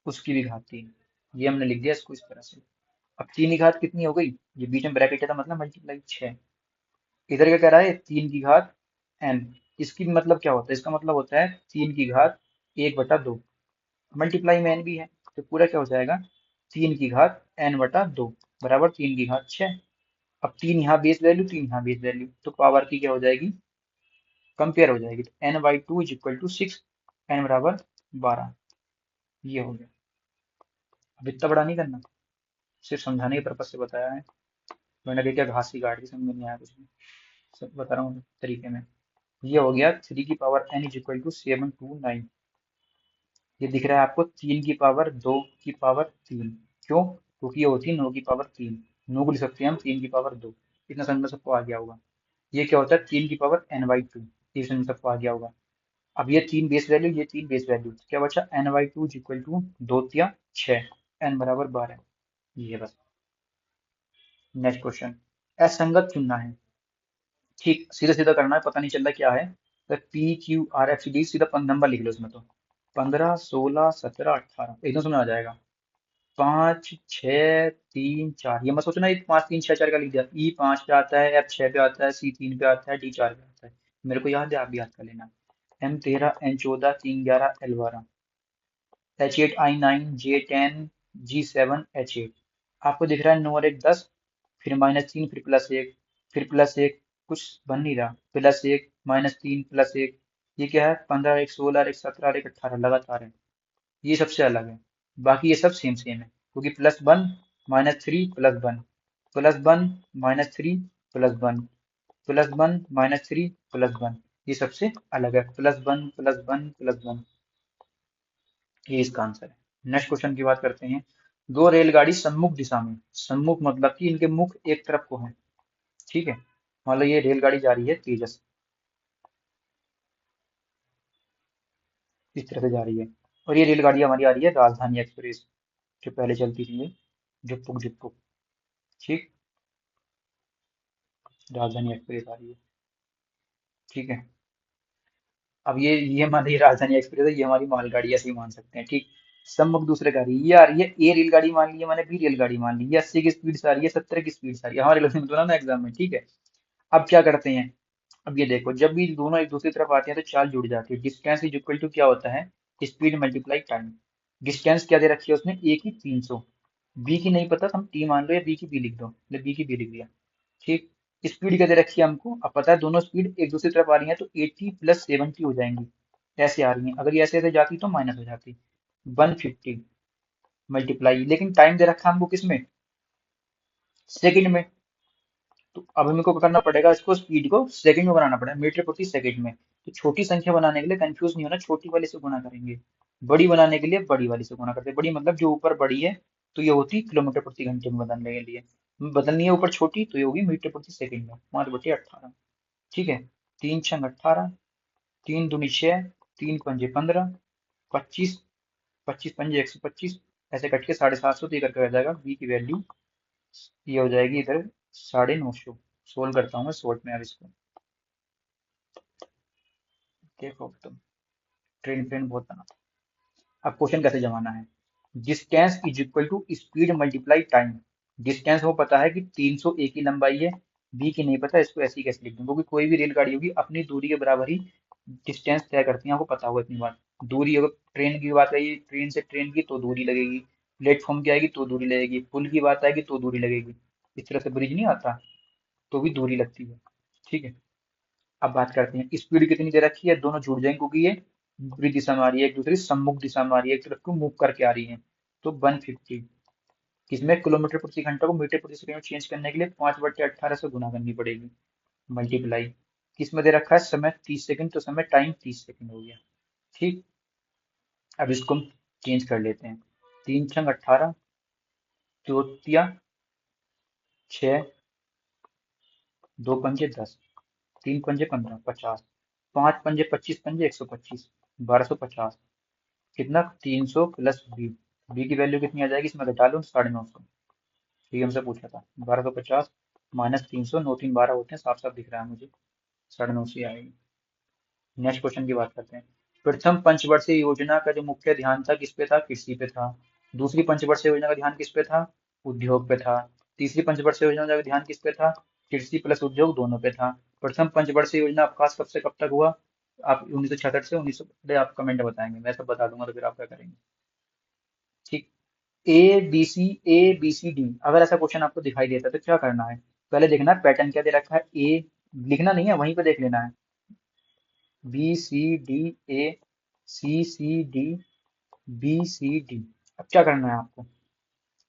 उसकी भी घात 3। ये हमने लिख दिया इसको इस तरह से। अब 3 की घात कितनी हो गई, ये बीच में ब्रैकेट है तो मतलब मल्टीप्लाई 6। इधर क्या कह रहा है, 3 की घात n, इसकी मतलब क्या होता है, इसका मतलब होता है 3 की घात 1/2, मल्टीप्लाई में n भी है, तो पूरा क्या हो जाएगा, 3 की घात n/2 बराबर 3 की घात 6। अब 3 यहाँ बेस वैल्यू, 3 यहाँ बेस वैल्यू, तो पावर की क्या हो जाएगी, कंपेयर हो जाएगी, तो n/2 = 6, n बराबर 12। ये हो गया। अब इतना बड़ा नहीं करना, सिर्फ समझाने के पर्पज से बताया है। मैंने देखा घास की काट की, समझ में नहीं आया कुछ भी, सब बता रहा हूँ तरीके में। ये हो गया 3 की पावर n = 7 to 9। ये दिख रहा है आपको, 3 की पावर 2 की पावर 3, क्यों, क्योंकि ये होती है 9 की पावर 3, 9 को लिख सकते हैं हम 3 की पावर 2। इतना समझ में सबको आ गया होगा। ये क्या होता है, 3 की पावर n/2, ये समझ में सबको आ गया होगा। अब ये 3 बेस वैल्यू, ये 3 बेस वैल्यू, तो क्या बचा, n/2 = 2 या 6, n बराबर 12। ये बस। नेक्स्ट क्वेश्चन, असंगत चुनना है। ठीक सीधा सीधा करना है, पता नहीं चल रहा क्या है, तो PQRST सीधा नंबर लिख लो इसमें, तो 15 16 17 18 एकदम समझ आ जाएगा। 5 6 3 4, ये मत सोचना ये 5 3 6 4 का लिख दिया, E5 पे आता है, F6 पे आता है, C3 पे आता है, D4 पे आता है, मेरे को याद है, आप भी याद कर लेना। M13 N14 3 11 L12, H8 I9 J10 G7 H8। आपको दिख रहा है 9 और 1 10, फिर -3, फिर +1, फिर +1, कुछ बन नहीं रहा, +1 -3 +1, ये क्या है, 15 1 16 1 17 1 18 लगातार है। ये सबसे अलग है, बाकी ये सब सेम सेम है, क्योंकि +1 -3 +1 +1 -3 +1 +1 -3 +1, ये सबसे अलग है, +1 +1 +1। ये इसका आंसर है। नेक्स्ट क्वेश्चन की बात करते हैं। दो रेलगाड़ी सम्मुख दिशा में, सम्मुख मतलब कि इनके मुख एक तरफ को है, ठीक है। मान लो ये रेलगाड़ी जा रही है तेजस, इस तरह से जा रही है, और ये रेलगाड़ी हमारी आ रही है राजधानी एक्सप्रेस, जो पहले चलती थी ये, झुकपुक झुकपुक, ठीक, राजधानी एक्सप्रेस आ रही है, ठीक है। अब ये हमारी राजधानी एक्सप्रेस है, ये हमारी मालगाड़ी, ऐसे ही मान सकते हैं, ठीक। सम्मुख दूसरे गाड़ी ये आ रही है, ए रेलगाड़ी मान ली है मैंने, बी रेलगाड़ी मान ली, ये 80 की स्पीड से आ रही है, 70 की स्पीड से आ रही है, हमारे लेवल में तो ना एग्जाम में, ठीक है। अब क्या करते हैं, अब ये देखो, जब भी दोनों एक दूसरी तरफ आते हैं तो चाल जुड़ जाती है। डिस्टेंस इज इक्वल टू क्या होता है, स्पीड मल्टीप्लाई टाइम। डिस्टेंस क्या दे रखी है उसने, ए की 300, बी की नहीं पता तो हम टी मान लो, या बी की बी लिख दो, बी की बी लिख दिया, ठीक। स्पीड क्या दे रखी है हमको, अब पता है दोनों स्पीड एक दूसरी तरफ आ रही है, तो 80 + 70 हो जाएंगी, ऐसे आ रही है। अगर ये ऐसे ऐसे जाती तो माइनस हो जाती, 150 मल्टीप्लाई, लेकिन टाइम दे रखा है हमको किसमें, सेकंड में। तो अब हमको क्या करना पड़ेगा, इसको स्पीड को सेकंड में बनाना पड़ेगा, मीटर प्रति सेकंड में। तो छोटी संख्या बनाने के लिए कंफ्यूज नहीं होना, छोटी वाले से गुणा करेंगे, बड़ी बनाने के लिए बड़ी वाली से गुणा करते हैं। बड़ी मतलब जो ऊपर बड़ी है, तो ये होती किलोमीटर प्रति घंटे में बदलने के लिए, बदलनी है ऊपर छोटी, तो ये होगी मीटर प्रति सेकंड में, 5/18, ठीक है। 3 × 18, 3 दूनी 6, 3 पंजे 15, 25, 25 पंजे 125, ऐसे कट के 750, तो ये करके आ जाएगा बी की वैल्यू, ये हो जाएगी इधर 950। सोल्व करता हूँ मैं शॉर्ट में अब इसको, देखो तुम, ट्रेन ट्रेन बहुत बना था। अब क्वेश्चन कैसे जमाना है, distance is equal to speed multiply time, distance वो पता है कि 300 ए की लंबाई है, बी की नहीं पता, इसको ऐसे ही कैसे लिख दूं, क्योंकि कोई भी रेलगाड़ी होगी अपनी दूरी के बराबर ही डिस्टेंस तय करती है, आपको पता होगा इतनी बात। दूरी अगर ट्रेन की बात आई, ट्रेन से ट्रेन की तो दूरी लगेगी, प्लेटफॉर्म की आएगी तो दूरी लगेगी, पुल की बात आएगी तो दूरी लगेगी, इस तरह से ब्रिज नहीं आता तो भी दूरी लगती है। ठीक है। अब बात करते हैं स्पीड कितनी दे रखी है, दोनों जुड़ जाएंगे क्योंकि ये विपरीत दिशा में आ रही है, एक दूसरे की सम्मुख दिशा में आ रही है, एक तरफ को मूव करके आ रही है। तो 150, इसमें किलोमीटर प्रति घंटा को मीटर प्रति सेकंड में चेंज करने के लिए 5/18 से गुना करनी पड़ेगी, मल्टीप्लाई। किसमें दे रखा है समय 30 सेकंड, तो समय टाइम 30 सेकंड हो गया। ठीक। अब इसको हम चेंज कर लेते हैं, 3 × 18, चौतिया 6, 2 × 5 = 10, 3 × 5 = 15, 50, 5 × 5 = 25, 5 × 125, 1250। कितना, 300 प्लस बी, बी की वैल्यू कितनी आ जाएगी इसमें घटा लो, 950। ठीक, हमसे पूछा था 1250 माइनस 300, 9 3 12 होते हैं, साफ साफ दिख रहा है मुझे, 950 आएगी। नेक्स्ट क्वेश्चन की बात करते हैं। प्रथम पंचवर्षीय योजना का जो मुख्य ध्यान था किस पे था, कृषि पे था। दूसरी पंचवर्षीय योजना का ध्यान किस पे था, उद्योग पे था। तीसरी पंचवर्षीय योजना का ध्यान किस पे था, कृषि प्लस उद्योग दोनों पे था। प्रथम पंचवर्षीय योजना अवकाश कब से कब तक हुआ, आप 1966 से 1900, आप कमेंट बताएंगे, मैं सब बता दूंगा तो फिर आप क्या करेंगे। ठीक। ए बी सी डी, अगर ऐसा क्वेश्चन आपको दिखाई देता है तो क्या करना है, पहले देखना है पैटर्न क्या दे रखा है। ए लिखना नहीं है, वहीं पे देख लेना है, B C D A, C C D, B C D। अब क्या करना है आपको,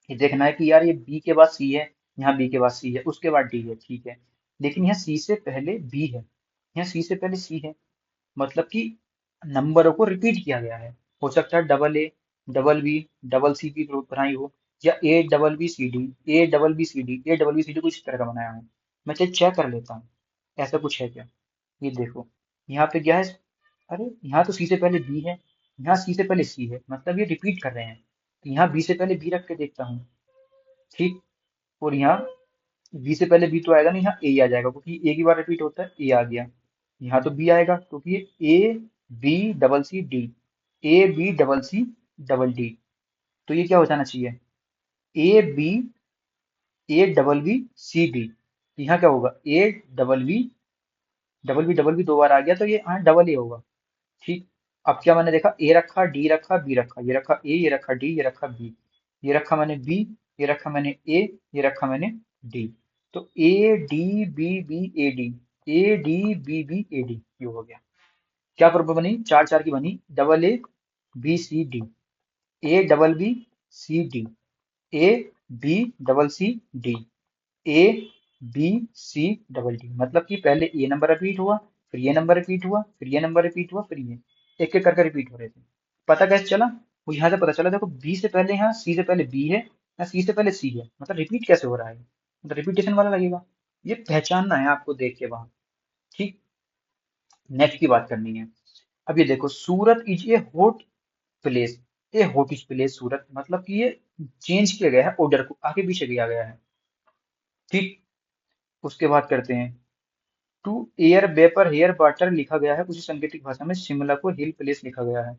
ये देखना है कि यार ये बी के बाद सी है, यहाँ बी के बाद सी है, उसके बाद डी है, ठीक है, लेकिन यहाँ सी से पहले बी है, यहाँ सी से पहले सी है, मतलब कि नंबरों को रिपीट किया गया है। हो सकता है double A, double B, double C की ग्रुप बनाई हो, या A double B C D, A double B C D, A double B C D, कुछ इस तरह का बनाया हो। मैं चेक कर लेता हूँ ऐसा कुछ है क्या। ये देखो, यहाँ पे क्या है, अरे यहाँ तो सी से पहले बी है, यहाँ सी से पहले सी है, मतलब ये रिपीट कर रहे हैं। तो यहाँ बी से पहले बी रख के देखता हूँ। ठीक। और यहाँ बी से पहले बी तो आएगा नहीं, यहाँ ए आ जाएगा, क्योंकि एक ही बार रिपीट होता है, ए आ गया। यहाँ तो बी आएगा क्योंकि ये A B double C D, A B double C double D. तो ये क्या हो जाना चाहिए, A B, A double B C D. यहाँ क्या होगा, A double B, double B दो बार आ गया तो ये हाँ डबल ए होगा। ठीक। अब क्या मैंने देखा, ए रखा, डी रखा, बी रखा, ये रखा ए, ये रखा डी, ये रखा बी, ये रखा मैंने बी, ये रखा मैंने ए, ये रखा मैंने डी। तो A D B B A D, A D B B A D, ये हो गया। क्या प्रॉब्लम बनी, चार चार की बनी, double A B C D, A double B C D, A B double C D, A B C double D, मतलब कि पहले ए नंबर रिपीट हुआ, फिर ये नंबर रिपीट हुआ, फिर ये नंबर रिपीट हुआ, फिर ये एक एक करके रिपीट हो रहे थे। पता कैसे चला, वो यहाँ से पता चला, देखो बी से पहले यहाँ सी से पहले बी है, यहाँ सी से पहले सी है, मतलब रिपीट कैसे हो रहा है, मतलब रिपीटेशन वाला लगेगा। ये पहचानना है आपको देख के वहां। ठीक। नेक्स्ट की बात करनी है। अब ये देखो, Surat is a hot place, a hot is place Surat, मतलब कि ये चेंज किया गया है ऑर्डर को, आगे पीछे किया गया है। ठीक। उसके बाद करते हैं, two air vapour hair water लिखा गया है, उसी सांकेतिक भाषा में शिमला को हिल प्लेस लिखा गया है।